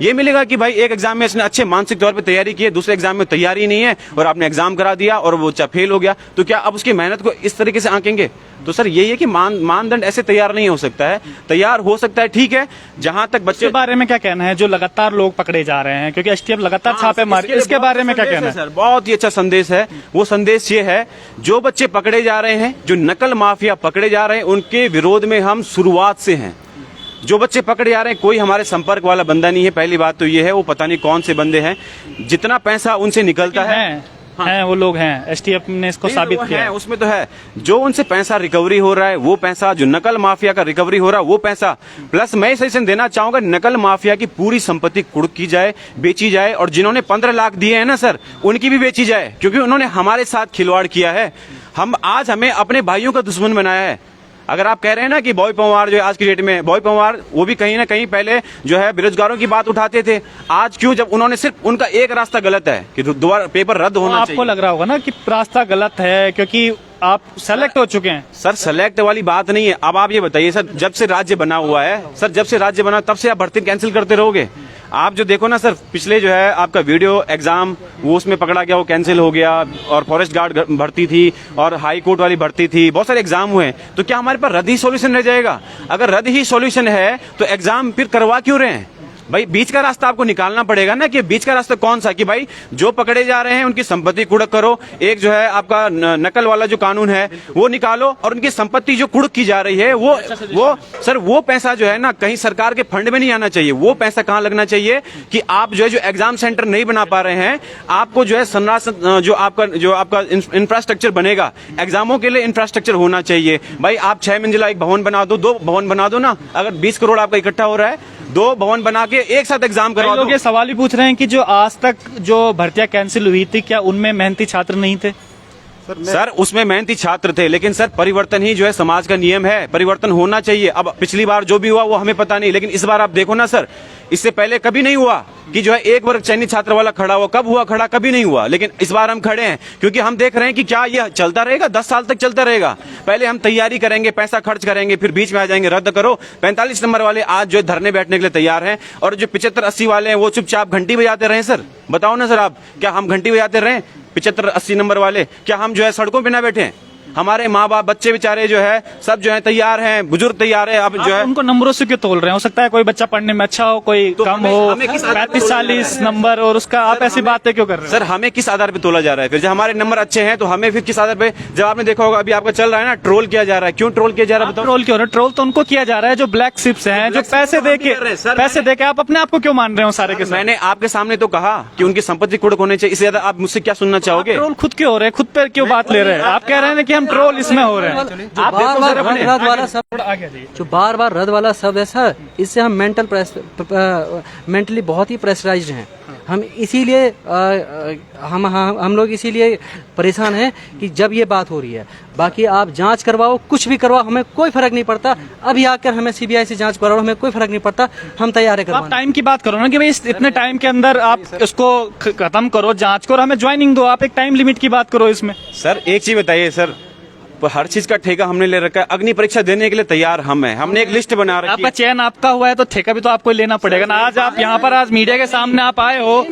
ये मिलेगा कि भाई एक एग्जाम में इसने अच्छे मानसिक तौर पे तैयारी की है, दूसरे एग्जाम में तैयारी नहीं है और आपने एग्जाम करा दिया और वो फेल हो गया, तो क्या अब उसकी मेहनत को इस तरीके से आंकेंगे? तो सर यही है कि मानदंड ऐसे तैयार नहीं हो सकता है। तैयार हो सकता है, ठीक है, जहां तक बच्चे इसके बारे में क्या कहना है जो लगातार लोग पकड़े जा रहे हैं, क्योंकि एसटीएफ लगातार छापे मार, इसके बारे में क्या कहना है? सर बहुत ही अच्छा संदेश है। वो संदेश ये है, जो बच्चे पकड़े जा रहे हैं, जो नकल माफिया पकड़े जा रहे हैं, उनके विरोध में हम शुरुआत से हैं। जो बच्चे पकड़े जा रहे हैं, कोई हमारे संपर्क वाला बंदा नहीं है। पहली बात तो ये है, वो पता नहीं कौन से बंदे हैं, जितना पैसा उनसे निकलता है हैं वो लोग हैं, एसटीएफ ने इसको साबित किया है। उसमें तो है, जो उनसे पैसा रिकवरी हो रहा है वो पैसा, जो नकल माफिया का रिकवरी हो रहा है वो पैसा, प्लस मैं सजेशन देना चाहूंगा, नकल माफिया की पूरी संपत्ति कुर्क की जाए, बेची जाए, और जिन्होंने 15 लाख दिए हैं ना सर, उनकी भी बेची जाए, क्योंकि उन्होंने हमारे साथ खिलवाड़ किया है। आज हमें अपने भाइयों का दुश्मन बनाया है। अगर आप कह रहे हैं ना कि बॉय पंवार जो है आज की डेट में, बॉय पंवार वो भी कहीं ना कहीं पहले जो है बेरोजगारों की बात उठाते थे। आज क्यों, जब उन्होंने सिर्फ उनका एक रास्ता गलत है कि दोबारा पेपर रद्द होना चाहिए। आपको लग रहा होगा ना कि रास्ता गलत है क्योंकि आप सेलेक्ट हो चुके हैं। सर सेलेक्ट वाली बात नहीं है। अब आप ये बताइए सर, जब से राज्य बना हुआ है सर, जब से राज्य बना तब से आप भर्ती कैंसिल करते रहोगे? आप जो देखो ना सर, पिछले जो है आपका वीडियो एग्जाम वो उसमें पकड़ा गया, वो कैंसिल हो गया, और फॉरेस्ट गार्ड भर्ती थी और हाई कोर्ट वाली भर्ती थी, बहुत सारे एग्जाम हुए। तो क्या हमारे पास रद्द ही सॉल्यूशन रह जाएगा? अगर रद्द ही सॉल्यूशन है तो एग्जाम फिर करवा क्यों रहे हैं? भाई बीच का रास्ता आपको निकालना पड़ेगा ना, कि बीच का रास्ता कौन सा, कि भाई जो पकड़े जा रहे हैं उनकी संपत्ति कुड़क करो, एक जो है आपका नकल वाला जो कानून है वो निकालो, और उनकी संपत्ति जो कुड़क की जा रही है वो सर वो पैसा जो है ना कहीं सरकार के फंड में नहीं आना चाहिए। वो पैसा कहाँ लगना चाहिए कि आप जो है जो एग्जाम सेंटर नहीं बना पा रहे हैं, आपको जो है संरचना जो आपका इंफ्रास्ट्रक्चर बनेगा, एग्जामों के लिए इंफ्रास्ट्रक्चर होना चाहिए। भाई आप 6 मंजिला एक भवन बना दो, 2 भवन बना दो ना। अगर 20 करोड़ आपका इकट्ठा हो रहा है, 2 भवन बना के एक साथ एग्जाम करवा दो। लोग ये सवाल भी पूछ रहे हैं कि जो आज तक जो भर्तियां कैंसिल हुई थी, क्या उनमें मेहनती छात्र नहीं थे? सर उसमें मेहनती छात्र थे, लेकिन सर परिवर्तन ही जो है समाज का नियम है, परिवर्तन होना चाहिए। अब पिछली बार जो भी हुआ वो हमें पता नहीं, लेकिन इस बार आप देखो ना सर, इससे पहले कभी नहीं हुआ कि जो है एक वर्ग चयनित छात्र वाला खड़ा हुआ। कब हुआ खड़ा? कभी नहीं हुआ। लेकिन इस बार हम खड़े हैं क्योंकि हम देख रहे हैं कि क्या यह चलता रहेगा, 10 साल तक चलता रहेगा। पहले हम तैयारी करेंगे, पैसा खर्च करेंगे, फिर बीच में आ जाएंगे रद्द करो। 45 नंबर वाले आज जो है धरने बैठने के लिए तैयार हैं, और जो 75-80 वाले हैं वो चुपचाप घंटी बजाते रहे। सर बताओ ना सर, आप क्या हम घंटी बजाते रहे? 75-80 नंबर वाले, क्या हम जो है सड़कों पे ना बैठे? हमारे माँ बाप बच्चे बेचारे जो है सब जो है तैयार हैं, बुजुर्ग तैयार है। अब जो है उनको नंबरों से क्यों तोल रहे हैं? हो सकता है कोई बच्चा पढ़ने में अच्छा हो, कोई तो कम हो, 35-40 नंबर, और उसका आप ऐसी बातें क्यों कर रहे हैं? सर हमें किस आधार पे तोला जा रहा है? फिर जब हमारे नंबर अच्छे हैं तो हमें फिर किस आधार पे? जब आपने देखा होगा अभी आपका चल रहा है ना, ट्रोल किया जा रहा है। क्यों ट्रोल किया जा रहा है? ट्रोल क्यों? ट्रोल तो उनको किया जा रहा है जो ब्लैक शिप्स हैं, जो पैसे दे के। आप अपने आप को क्यों मान रहे हो सारे के सारे? मैंने आपके सामने तो कहा कि उनकी संपत्ति कुड़क होनी चाहिए। इससे ज्यादा आप मुझसे क्या सुनना चाहोगे? ट्रोल खुद क्यों हो रहे हैं? खुद पे क्यों बात ले रहे हैं? आप कह रहे हैं कि हम ट्रोल इसमें हो रहे हैं। जो बार बार रद्द वाला शब्द, जो बार बार रद्द वाला शब्द है सर, इससे हम मेंटली बहुत ही प्रेशराइज्ड हैं। हम इसीलिए हम लोग इसीलिए परेशान हैं कि जब ये बात हो रही है। बाकी आप जांच करवाओ, कुछ भी करवाओ, हमें कोई फर्क नहीं पड़ता। अभी आकर हमें सीबीआई से जांच करवाओ, हमें कोई फर्क नहीं पड़ता, हम तैयार हैं। आप टाइम की बात करो ना कि भाई इतने टाइम के अंदर आप इसको खत्म करो, जांच करो, हमें ज्वाइनिंग दो। आप एक टाइम लिमिट की बात करो इसमें। सर एक चीज बताइए सर, हर चीज का ठेका हमने ले रखा है। अग्नि परीक्षा देने के लिए तैयार हम हैं। हमने एक लिस्ट बना रखी है। आपका चयन आपका हुआ है तो ठेका भी तो आपको लेना पड़ेगा ना। आज आप यहाँ पर आज मीडिया के सामने आप आए हो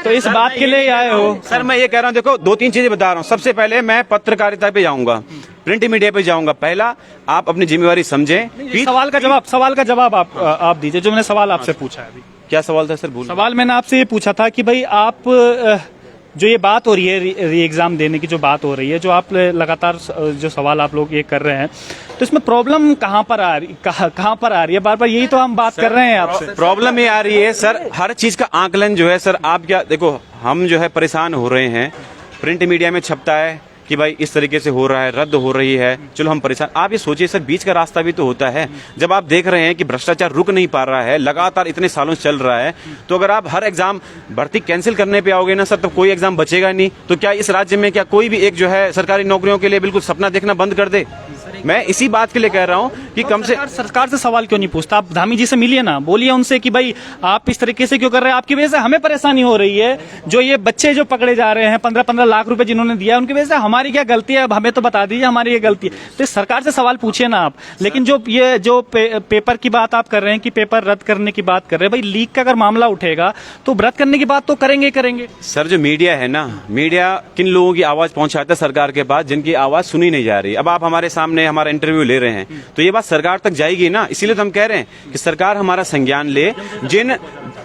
तो इस बात के लिए आए हो। सर मैं ये कह रहा हूँ, देखो 2-3 चीजें बता रहा हूँ। सबसे पहले मैं पत्रकारिता पे जाऊंगा, प्रिंट मीडिया पे जाऊंगा। पहला आप अपनी जिम्मेवारी समझें। सवाल का जवाब आप दीजिए जो मैंने सवाल आपसे पूछा है अभी। क्या सवाल था सर? बोल। सवाल मैंने आपसे ये पूछा था कि भाई आप जो ये बात हो रही है री एग्जाम देने की जो बात हो रही है, जो आप लगातार जो सवाल आप लोग ये कर रहे हैं, तो इसमें प्रॉब्लम कहाँ पर आ रही है? बार बार यही तो हम बात कर रहे हैं आपसे। प्रॉब्लम ये आ रही है सर, हर चीज का आकलन जो है सर, आप क्या देखो, हम जो है परेशान हो रहे हैं। प्रिंट मीडिया में छपता है, कि भाई इस तरीके से हो रहा है, रद्द हो रही है, चलो हम परेशान। आप ये सोचिए सर, बीच का रास्ता भी तो होता है। जब आप देख रहे हैं कि भ्रष्टाचार रुक नहीं पा रहा है, लगातार इतने सालों से चल रहा है, तो अगर आप हर एग्जाम भर्ती कैंसिल करने पे आओगे ना सर, तो कोई एग्जाम बचेगा नहीं। तो क्या इस राज्य में क्या कोई भी एक जो है सरकारी नौकरियों के लिए बिल्कुल सपना देखना बंद कर दे? मैं इसी बात के लिए कह रहा हूं कि कम से सरकार से सवाल क्यों नहीं पूछता? आप धामी जी से मिलिए ना, बोलिए उनसे कि भाई आप इस तरीके से क्यों कर रहे हैं, आपकी वजह से हमें परेशानी हो रही है। जो ये बच्चे जो पकड़े जा रहे हैं 15-15 लाख रुपए जिन्होंने दिया, उनकी वजह से हमारी क्या गलती है? अब हमें तो बता दीजिए हमारी ये गलती है। तो सरकार से सवाल पूछिए ना आप। लेकिन जो ये जो पेपर की बात आप कर रहे हैं कि पेपर रद्द करने की बात कर रहे हैं, भाई लीक का अगर मामला उठेगा तो रद्द करने की बात तो करेंगे करेंगे। सर जो मीडिया है ना, मीडिया किन लोगों की आवाज पहुंचाता है सरकार के पास, जिनकी आवाज सुनी नहीं जा रही। अब आप हमारे सामने हमारा इंटरव्यू ले रहे हैं, तो ये बात सरकार तक जाएगी ना। इसीलिए तो हम कह रहे हैं कि सरकार हमारा संज्ञान ले। जिन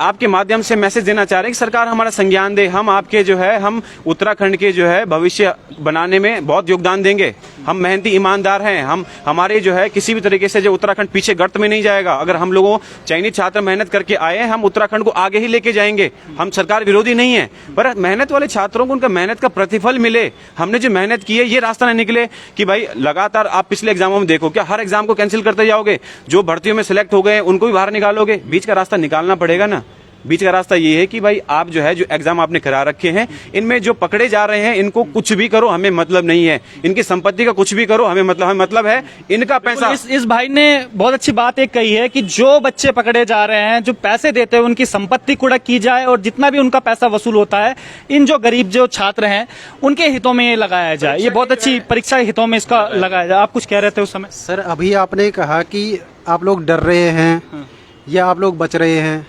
आपके माध्यम से मैसेज देना चाह रहे हैं कि सरकार हमारा संज्ञान दे, हम आपके जो है, हम उत्तराखंड के जो है भविष्य बनाने में बहुत योगदान देंगे। हम मेहनती ईमानदार हैं, हम हमारे जो है किसी भी तरीके से जो उत्तराखंड पीछे गर्त में नहीं जाएगा। अगर हम लोगों चाइनीज छात्र मेहनत करके आए हैं, हम उत्तराखंड को आगे ही लेके जाएंगे। हम सरकार विरोधी नहीं है, पर मेहनत वाले छात्रों को उनका मेहनत का प्रतिफल मिले। हमने जो मेहनत की है, ये रास्ता नहीं निकले कि भाई लगातार आप पिछले एग्जामों में देखो, क्या हर एग्जाम को कैंसिल करते जाओगे? जो भर्तियों में सिलेक्ट हो गए उनको भी बाहर निकालोगे? बीच का रास्ता निकालना पड़ेगा ना। बीच का रास्ता ये है कि भाई आप जो है, जो एग्जाम आपने करा रखे हैं, इनमें जो पकड़े जा रहे हैं, इनको कुछ भी करो हमें मतलब नहीं है। इनकी संपत्ति का कुछ भी करो हमें मतलब है इनका पैसा। इस भाई ने बहुत अच्छी बात एक कही है कि जो बच्चे पकड़े जा रहे हैं, जो पैसे देते हैं, उनकी संपत्ति कुड़क की जाए और जितना भी उनका पैसा वसूल होता है, इन जो गरीब जो छात्र हैं उनके हितों में ये लगाया जाए। ये बहुत अच्छी परीक्षा हितों में इसका लगाया जाए। आप कुछ कह रहे थे उस समय? सर अभी आपने कहा कि आप लोग डर रहे हैं या आप लोग बच रहे हैं।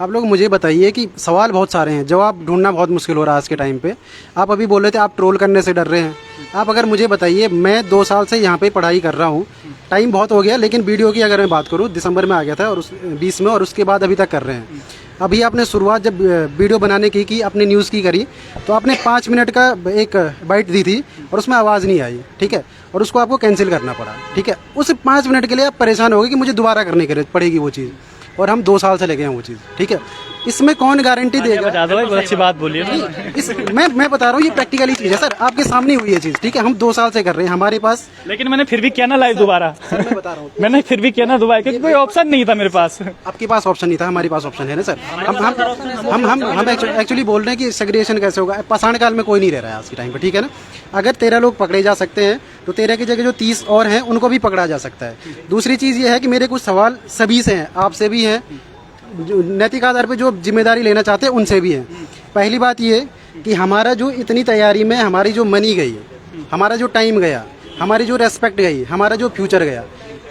आप लोग मुझे बताइए कि सवाल बहुत सारे हैं, जवाब ढूंढना बहुत मुश्किल हो रहा है आज के टाइम पे। आप अभी बोल रहे थे आप ट्रोल करने से डर रहे हैं। आप अगर मुझे बताइए, मैं 2 साल से यहाँ पे पढ़ाई कर रहा हूँ, टाइम बहुत हो गया, लेकिन वीडियो की अगर मैं बात करूँ, दिसंबर में आ गया था और 20 में, और उसके बाद अभी तक कर रहे हैं। अभी आपने शुरुआत जब वीडियो बनाने की अपने न्यूज़ की करी, तो आपने 5 मिनट का एक बाइट दी थी और उसमें आवाज़ नहीं आई, ठीक है, और उसको आपको कैंसिल करना पड़ा, ठीक है। उस 5 मिनट के लिए आप परेशान हो गए कि मुझे दोबारा करने के लिए पड़ेगी वो चीज़, और हम 2 साल से लगे हैं वो चीज़, ठीक है। इसमें कौन गारंटी देगा? बता दो भाई, बहुत अच्छी बात बोलिए। मैं बता रहा हूँ, ये प्रैक्टिकली चीज़ है सर, आपके सामने हुई है चीज़, ठीक है। हम 2 साल से कर रहे हैं, हमारे पास। लेकिन मैंने फिर भी किया ना लाइव दोबारा। मैं बता रहा हूँ, मैंने फिर भी किया ना दोबारा, क्योंकि कोई ऑप्शन नहीं था मेरे पास। आपके पास ऑप्शन नहीं था, हमारे पास ऑप्शन है ना सर। हम एक्चुअली बोल रहे हैं कि सेग्रीगेशन कैसे होगा। पाषाण काल में कोई नहीं रह रहा है आज के टाइम पे, ठीक है ना। अगर 13 लोग पकड़े जा सकते हैं, तो 13 की जगह जो 30 और हैं उनको भी पकड़ा जा सकता है। दूसरी चीज़ ये है कि मेरे कुछ सवाल सभी से हैं, आपसे भी हैं, नैतिक आधार पे जो जिम्मेदारी लेना चाहते हैं उनसे भी है। पहली बात ये कि हमारा जो इतनी तैयारी में हमारी जो मनी गई, हमारा जो टाइम गया, हमारी जो रेस्पेक्ट गई, हमारा जो फ्यूचर गया,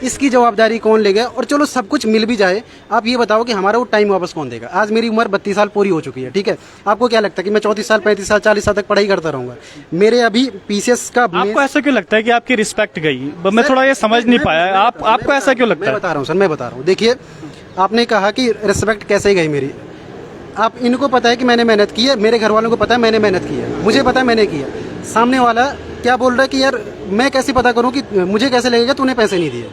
इसकी जवाबदारी कौन लेगा? और चलो सब कुछ मिल भी जाए, आप ये बताओ कि हमारा वो टाइम वापस कौन देगा? आज मेरी उम्र 32 साल पूरी हो चुकी है, ठीक है। आपको क्या लगता है कि मैं 34 साल 35 साल 40 साल तक पढ़ाई करता रहूंगा? मेरे अभी पीसीएस का आपको ऐसा क्यों लगता है कि आपकी रिस्पेक्ट गई? मैं थोड़ा ये समझ नहीं पाया। आपको ऐसा क्यों लगता है? मैं बता रहा हूँ सर, मैं बता रहा हूँ। देखिए, आपने कहा कि रिस्पेक्ट कैसे गई मेरी। आप इनको पता है कि मैंने मेहनत की है, मेरे घर वालों को पता है मैंने मेहनत की है, मुझे पता है मैंने किया। सामने वाला क्या बोल रहा है कि यार मैं कैसे पता करूं कि मुझे कैसे लगेगा तूने पैसे नहीं दिए,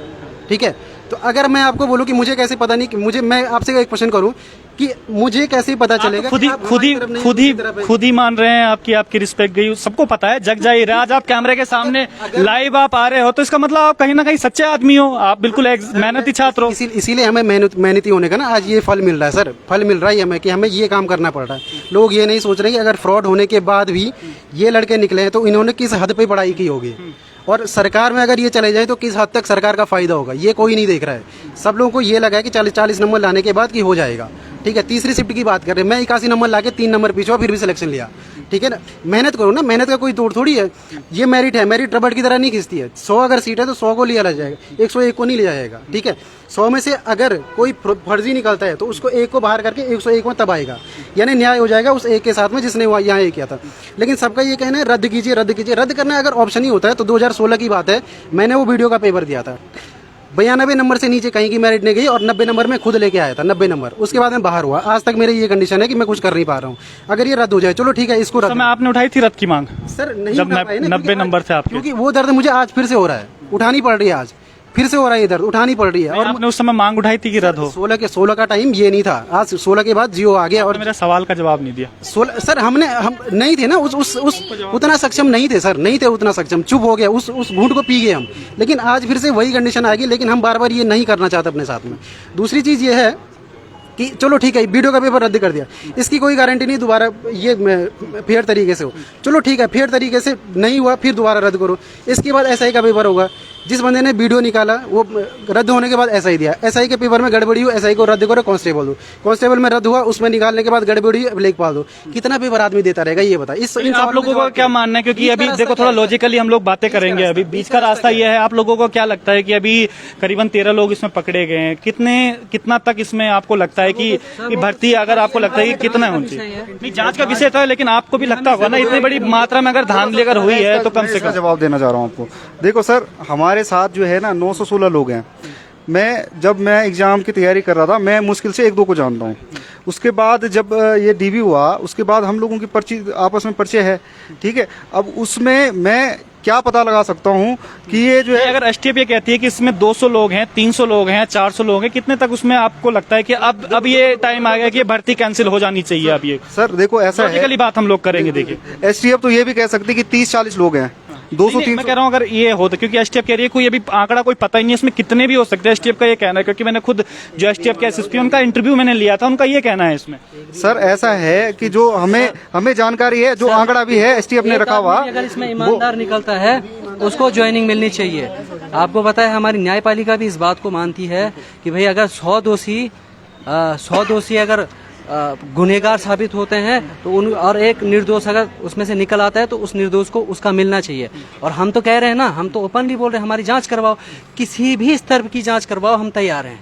ठीक है। तो अगर मैं आपको बोलूं कि मुझे कैसे पता नहीं कि मुझे, मैं आपसे एक क्वेश्चन करूं कि मुझे कैसे पता चलेगा? खुद ही मान रहे हैं आपकी रिस्पेक्ट गई, सबको पता है, जग जाहिर है। आज आप कैमरे के सामने लाइव आप आ रहे हो, तो इसका मतलब आप कहीं ना कहीं सच्चे आदमी हो, आप बिल्कुल मेहनती छात्र हो। इसीलिए हमें मेहनती होने का ना आज ये फल मिल रहा है सर। फल मिल रहा है हमें कि हमें ये काम करना पड़ रहा है। लोग ये नहीं सोच रहे कि अगर फ्रॉड होने के बाद भी ये लड़के निकले हैं तो इन्होंने किस हद पे पढ़ाई की होगी, और सरकार में अगर ये चले जाए तो किस हद तक सरकार का फायदा होगा, ये कोई नहीं देख रहा है। सब लोगों को ये लगा है कि 40 नंबर लाने के बाद कि हो जाएगा, ठीक है। तीसरी शिफ्ट की बात कर रहे हैं, मैं 81 नंबर लाके 3 नंबर पीछे हुआ, फिर भी सिलेक्शन लिया, ठीक है ना। मेहनत करो ना, मेहनत का कोई तोड़ थोड़ी है। ये मेरिट है, मेरिट रबड़ की तरह नहीं खींचती है। 100 अगर सीट है तो 100 को लिया जाएगा, 101 को नहीं लिया जाएगा, ठीक है। 100 में से अगर कोई फर्जी निकलता है तो उसको 1 को बाहर करके 101 में तब आएगा, यानी न्याय हो जाएगा उस एक के साथ में जिसने यहाँ ये किया था। लेकिन सबका ये कहना है रद्द कीजिए, रद्द कीजिए। रद्द करना अगर ऑप्शन ही होता है तो 2016 की बात है, मैंने वो वीडियो का पेपर दिया था, 92 नंबर से नीचे कहीं की मेरिट नहीं गई और 90 नंबर में खुद लेके आया था, 90 नंबर। उसके बाद मैं बाहर हुआ। आज तक मेरी ये कंडीशन है कि मैं कुछ कर नहीं पा रहा हूँ। अगर ये रद्द हो जाए, चलो ठीक है, इसको रद्द। आपने उठाई थी रद्द की मांग सर? नहीं, जब 90 नंबर थे आपके, क्योंकि वो दर्द मुझे आज फिर से हो रहा है, उठानी पड़ रही है आज, फिर से हो रहा है, इधर उठानी पड़ रही है। और आपने उस समय मांग उठाई थी कि रद्द हो? 16 का टाइम ये नहीं था, आज 16 के बाद जियो आ गया। और मेरा सवाल का जवाब नहीं दिया। 16 सर हम नहीं थे ना उस उतना सक्षम नहीं थे सर, नहीं थे उतना सक्षम, चुप हो गया, उस घूंट को पी गए हम। लेकिन आज फिर से वही कंडीशन आ गई, लेकिन हम बार बार ये नहीं करना चाहते अपने साथ में। दूसरी चीज़ ये है कि चलो ठीक है, वीडियो का पेपर रद्द कर दिया, इसकी कोई गारंटी नहीं दोबारा ये फेयर तरीके से हो। चलो ठीक है, फेयर तरीके से नहीं हुआ, फिर दोबारा रद्द करो। इसके बाद एसआई का पेपर होगा, जिस बंदे ने वीडियो निकाला वो रद्द होने के बाद एसआई दिया, एसआई के पेपर में गड़बड़ी हुई, एसआई को रद्द करो, कांस्टेबल दो, कांस्टेबल में रद्द हुआ, उसमें निकालने के बाद गड़बड़ी हुई, लेखपाल दो। कितना पेपर आदमी देता रहेगा ये बता। आप लोगों का क्या मानना है? क्योंकि अभी देखो थोड़ा लॉजिकली हम लोग बातें करेंगे, अभी बीच का रास्ता ये है। आप लोगों को क्या लगता है कि अभी करीबन 13 लोग इसमें पकड़े गए हैं, कितना तक इसमें आपको लगता है कि भर्ती, अगर आपको लगता है कि कितना होनी चाहिए? नहीं, जांच का विषय था, लेकिन आपको भी लगता होगा ना इतनी बड़ी मात्रा में अगर धांधली अगर हुई है तो कम से कम। जवाब देना चाह रहा हूँ आपको। देखो सर, हमारे साथ जो है ना 916 लोग हैं। जब मैं एग्जाम की तैयारी कर रहा था, मैं मुश्किल से 1-2 को जानता हूँ। उसके बाद जब ये डीवी हुआ, उसके बाद हम लोगों की पर्ची आपस में परिचय है, ठीक है। अब उसमें मैं क्या पता लगा सकता हूँ कि ये जो है, अगर एसटीएफ ये कहती है कि इसमें 200 लोग हैं, 300 लोग हैं, 400 लोग हैं, कितने तक उसमें आपको लगता है कि अब ये टाइम आ गया कि भर्ती कैंसिल हो जानी चाहिए? अब ये सर देखो ऐसा है, लॉजिकली बात हम लोग करेंगे। देखिए एसटीएफ तो ये भी कह सकती है कि 30-40 लोग हैं, 200-300। मैं कह रहा हूँ अगर ये हो तो, क्योंकि एसटीएफ कह रही है कोई अभी आंकड़ा कोई पता ही नहीं है इसमें कितने भी हो सकते हैं। एसटीएफ का ये कहना है, क्योंकि मैंने खुद जो एसटीएफ के एसएसपी उनका इंटरव्यू मैंने लिया था, उनका ये कहना है इसमें। सर ऐसा है कि जो हमें जानकारी है, जो आंकड़ा भी है एसटीएफ ने रखा हुआ, अगर इसमें ईमानदार निकलता है उसको ज्वाइनिंग मिलनी चाहिए। आपको पता है हमारी न्यायपालिका भी इस बात को मानती है कि भाई अगर 100 दोषी अगर गुनहगार साबित होते हैं तो और एक निर्दोष अगर उसमें से निकल आता है तो उस निर्दोष को उसका मिलना चाहिए। और हम तो कह रहे हैं ना, हम तो ओपनली बोल रहे हैं, हमारी जांच करवाओ, किसी भी स्तर की जांच करवाओ, हम तैयार हैं।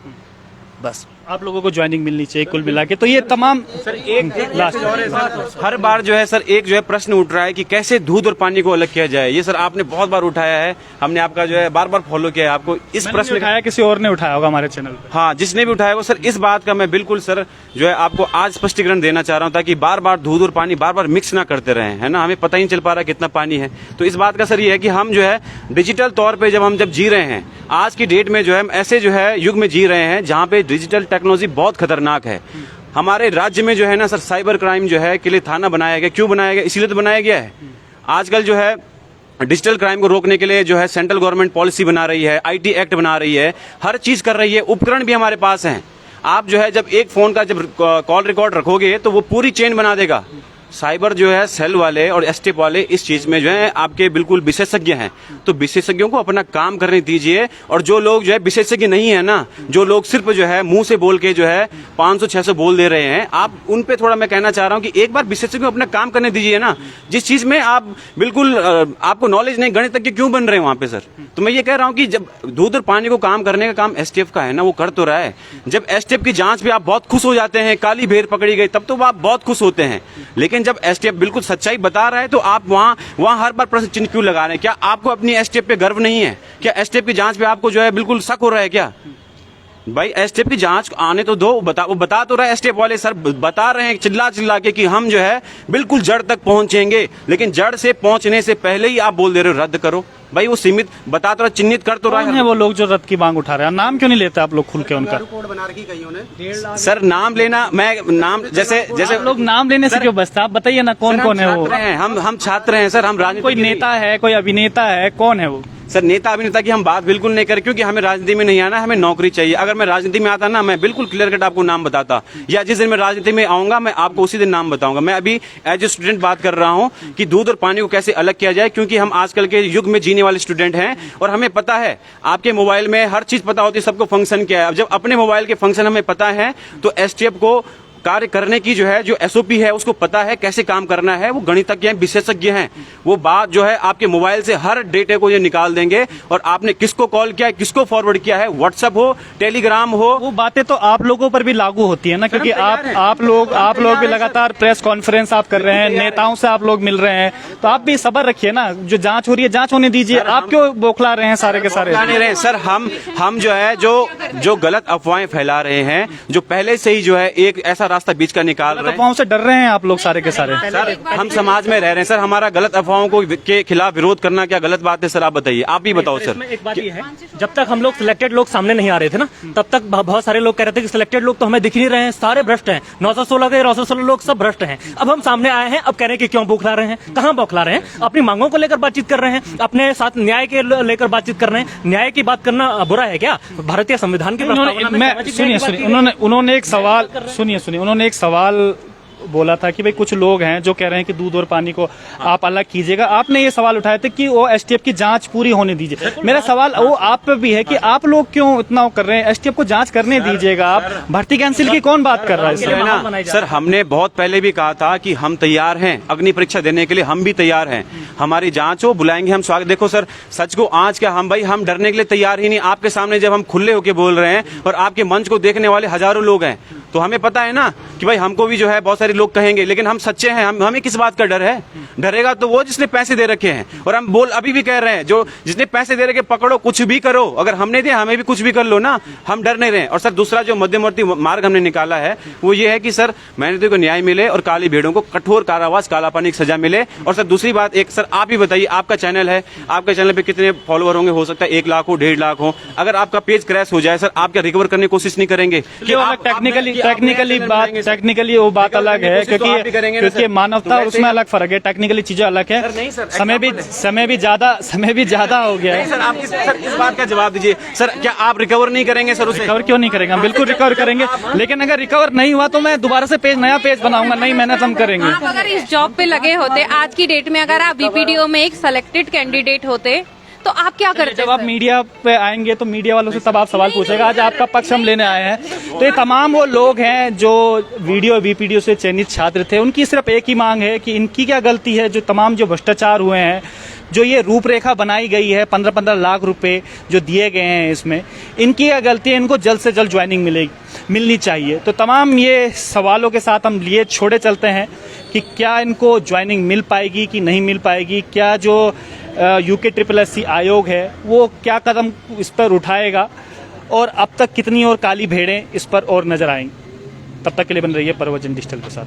बस आप लोगों को ज्वाइनिंग मिलनी चाहिए कुल मिला के। तो ये तमाम सर एक लास्ट हर बार जो है सर एक जो है प्रश्न उठ रहा है कि कैसे दूध और पानी को अलग किया जाए। ये सर आपने बहुत बार उठाया है, हमने आपका जो है बार बार फॉलो किया है। आपको इस प्रश्न उठाया, किसी और ने उठाया होगा हमारे चैनल पे। हाँ, जिसने भी उठाया हो सर, इस बात का मैं बिल्कुल सर जो है आपको आज स्पष्टीकरण देना चाह रहा हूँ, ताकि बार बार दूध और पानी बार बार मिक्स ना करते रहे, है ना। हमें पता ही नहीं चल पा रहा कितना पानी है। तो इस बात का सर ये है कि हम जो है डिजिटल तौर पर जब जी रहे हैं, आज की डेट में जो है हम ऐसे जो है युग में जी रहे हैं जहाँ पे डिजिटल टेक्नोलॉजी बहुत खतरनाक है। हमारे राज्य में जो है ना सर साइबर क्राइम जो है के लिए थाना बनाया गया। क्यों बनाया गया? इसीलिए तो बनाया गया है। आजकल जो है डिजिटल क्राइम को रोकने के लिए जो है सेंट्रल गवर्नमेंट पॉलिसी बना रही है, आईटी एक्ट बना रही है, हर चीज कर रही है, उपकरण भी हमारे पास हैं। आप जो है जब एक फोन का जब कॉल रिकॉर्ड रखोगे तो वो पूरी चेन बना देगा। साइबर जो है सेल वाले और एसटीएफ वाले इस चीज में जो है आपके बिल्कुल विशेषज्ञ हैं। तो विशेषज्ञों को अपना काम करने दीजिए। और जो लोग जो है विशेषज्ञ नहीं है ना, जो लोग सिर्फ जो है मुंह से बोल के जो है 500-600 बोल दे रहे हैं, आप उन पे थोड़ा मैं कहना चाह रहा हूं कि एक बार विशेषज्ञों को अपना काम करने दीजिए ना। जिस चीज में आप बिल्कुल आपको नॉलेज नहीं, गणितज्ञ क्यों बन रहे हैं वहां पे सर? तो मैं ये कह रहा हूं कि जब दूध और पानी को काम करने का काम एसटीएफ का है ना, वो कर तो रहा है। जब एसटीएफ की जांच पे आप बहुत खुश हो जाते हैं, काली भेड़ पकड़ी गई, तब तो आप बहुत खुश होते हैं। लेकिन जब एसटीएफ बिल्कुल सच्चाई बता रहा है तो आप वहां हर बार प्रश्न चिन्ह क्यों लगा रहे हैं? क्या आपको अपनी एसटीएफ पे गर्व नहीं है? क्या एसटीएफ की जांच पे आपको जो है बिल्कुल शक हो रहा है क्या? भाई एसटीएफ की जांच आने तो दो। वो बता तो रहा है, एसटीएफ वाले सर बता रहे हैं चिल्ला के कि हम जो है बिल्कुल जड़ तक पहुंचेंगे। लेकिन जड़ से पहुंचने से पहले ही आप बोल दे रहे हो रद्द करो। भाई वो सीमित बता तो रहा, चिन्हित कर तो रहा है। वो लोग जो रद्द की मांग उठा रहे हैं, नाम क्यों नहीं लेते आप लोग खुल के उनका? सर नाम लेना, मैं नाम जैसे लोग नाम लेने से क्यों बचता? आप बताइए ना कौन कौन है वो? हम छात्र हैं सर, हम राजनीति। कोई नेता है, कोई अभिनेता है, कौन है वो? सर नेता अभिनेता की हम बात बिल्कुल नहीं करें, क्योंकि हमें राजनीति में नहीं आना, हमें नौकरी चाहिए। अगर मैं राजनीति में आता ना, मैं बिल्कुल क्लियर कट आपको नाम बताता, या जिस दिन मैं राजनीति में आऊंगा मैं आपको उसी दिन नाम बताऊंगा। मैं अभी एज ए स्टूडेंट बात कर रहा हूं कि दूध और पानी को कैसे अलग किया जाए, क्योंकि हम आजकल के युग में जीने वाले स्टूडेंट हैं और हमें पता है आपके मोबाइल में हर चीज पता होती है, सबको फंक्शन क्या है। अब जब अपने मोबाइल के फंक्शन हमें पता है तो एसटीएफ को कार्य करने की जो है जो एसओपी है उसको पता है कैसे काम करना है। वो गणितज्ञ हैं, विशेषज्ञ हैं। वो बात जो है आपके मोबाइल से हर डेटे को ये निकाल देंगे और आपने किसको कॉल किया है, किसको फॉरवर्ड किया है, व्हाट्सएप हो, टेलीग्राम हो, वो बातें तो आप लोगों पर भी लागू होती है ना, क्योंकि आप लोग भी लगातार प्रेस कॉन्फ्रेंस आप कर रहे हैं, नेताओं से आप लोग मिल रहे हैं, तो आप भी सब्र रखिए ना। जो जांच हो रही है जांच होने दीजिए। आप क्यों बौखला रहे हैं सारे के सारे? नहीं रहे सर, हम जो है जो गलत अफवाहें फैला रहे हैं, जो पहले से ही जो है एक ऐसा रास्ता बीच का निकाल रहे हैं। अफवाहों से डर रहे हैं आप लोग सारे के सारे। सर हम समाज में रह रहे हैं सर, हमारा गलत अफवाहों के खिलाफ विरोध करना क्या गलत बात है सर? आप बताइए, आप ही बताओ सर। इसमें एक बात ये है, जब तक हम लोग सिलेक्टेड लोग सामने नहीं आ रहे थे ना, तब तक बहुत सारे लोग कह रहे थे कि सिलेक्टेड लोग तो हमें दिख नहीं रहे हैं, सारे भ्रष्ट हैं, 916 के 916 लोग सब भ्रष्ट हैं। अब हम सामने आए हैं, अब कह रहे हैं कि क्यों बौखला रहे हैं? कहाँ बौखला रहे हैं? अपनी मांगों को लेकर बातचीत कर रहे हैं, अपने साथ न्याय के लेकर बातचीत कर रहे हैं। न्याय की बात करना बुरा है क्या? भारतीय संविधान की प्रस्तावना में सामाजिक न्याय की बात की गई है। उन्होंने एक सवाल उन्होंने एक सवाल बोला था कि भाई कुछ लोग हैं जो कह रहे हैं कि दूध और पानी को आप अलग कीजिएगा। आपने ये सवाल उठाए थे कि वो एसटीएफ की जांच पूरी होने दीजिए। मेरा सवाल वो आप पे भी है कि आप लोग क्यों इतना कर रहे हैं? एसटीएफ को जांच करने दीजिएगा। आप भर्ती कैंसिल की कौन बात कर रहा है है ना सर, हमने बहुत पहले भी कहा था कि हम तैयार हैं अग्नि परीक्षा देने के लिए, हम भी तैयार हैं। हमारी जांच हो, बुलाएंगे हम स्वागत। देखो सर, सच को आज क्या हम डरने के लिए तैयार ही नहीं। आपके सामने जब हम खुले होकर बोल रहे हैं और आपके मंच को देखने वाले हजारों लोग हैं, तो हमें पता है ना कि भाई हमको भी जो है बहुत सारे लोग कहेंगे, लेकिन हम सच्चे हैं। हमें किस बात का डर है? डरेगा तो वो जिसने पैसे दे रखे हैं। और हम अभी भी कह रहे हैं, जो जिसने पैसे दे रखे पकड़ो, कुछ भी करो। अगर हमने दिया हमें भी कुछ भी कर लो ना, हम डर नहीं रहे। और सर दूसरा जो मध्यवर्ती मार्ग हमने निकाला है वो ये है कि सर मेहनतियों को न्याय मिले और काली भेड़ों को कठोर कारावास, काला पानी की सजा मिले। और सर दूसरी बात एक, सर आप ही बताइए, आपका चैनल है, आपके चैनल पे कितने फॉलोअर होंगे? हो सकता है 1 लाख हो, 1.5 लाख हो। अगर आपका पेज क्रैश हो जाए सर, आप क्या रिकवर करने की कोशिश नहीं करेंगे? टेक्निकली वो बात अलग है, क्योंकि मानवता और उसमें अलग फर्क है। टेक्निकली चीजें अलग है। समय भी ज्यादा हो गया है। सर आप इस बात का जवाब दीजिए सर, क्या आप रिकवर नहीं करेंगे सर? उसे रिकवर क्यों नहीं करेंगे? हम बिल्कुल रिकवर करेंगे, लेकिन अगर रिकवर नहीं हुआ तो मैं दोबारा से नया पेज बनाऊंगा। नई मेहनत हम करेंगे। आप अगर इस जॉब पे लगे होते आज की डेट में, अगर आप वीपीडीओ में एक सिलेक्टेड कैंडिडेट होते तो आप क्या करते? जब आप मीडिया पे आएंगे तो मीडिया वालों से तब आप सवाल पूछेगा। आज आपका पक्ष हम लेने आए हैं। तो ये तमाम वो लोग हैं जो वीपीडीओ से चयनित छात्र थे। उनकी सिर्फ एक ही मांग है कि इनकी क्या गलती है? जो तमाम जो भ्रष्टाचार हुए हैं, जो ये रूपरेखा बनाई गई है, 15-15 लाख रुपए जो दिए गए हैं, इसमें इनकी क्या गलती है? इनको जल्द से जल्द ज्वाइनिंग मिलनी चाहिए। तो तमाम ये सवालों के साथ हम लिए छोड़े चलते हैं कि क्या इनको ज्वाइनिंग मिल पाएगी कि नहीं मिल पाएगी। क्या जो UKSSC आयोग है वो क्या कदम इस पर उठाएगा, और अब तक कितनी और काली भेड़ें इस पर और नजर आएंगी। तब तक के लिए बन रही है परवजन डिजिटल के साथ।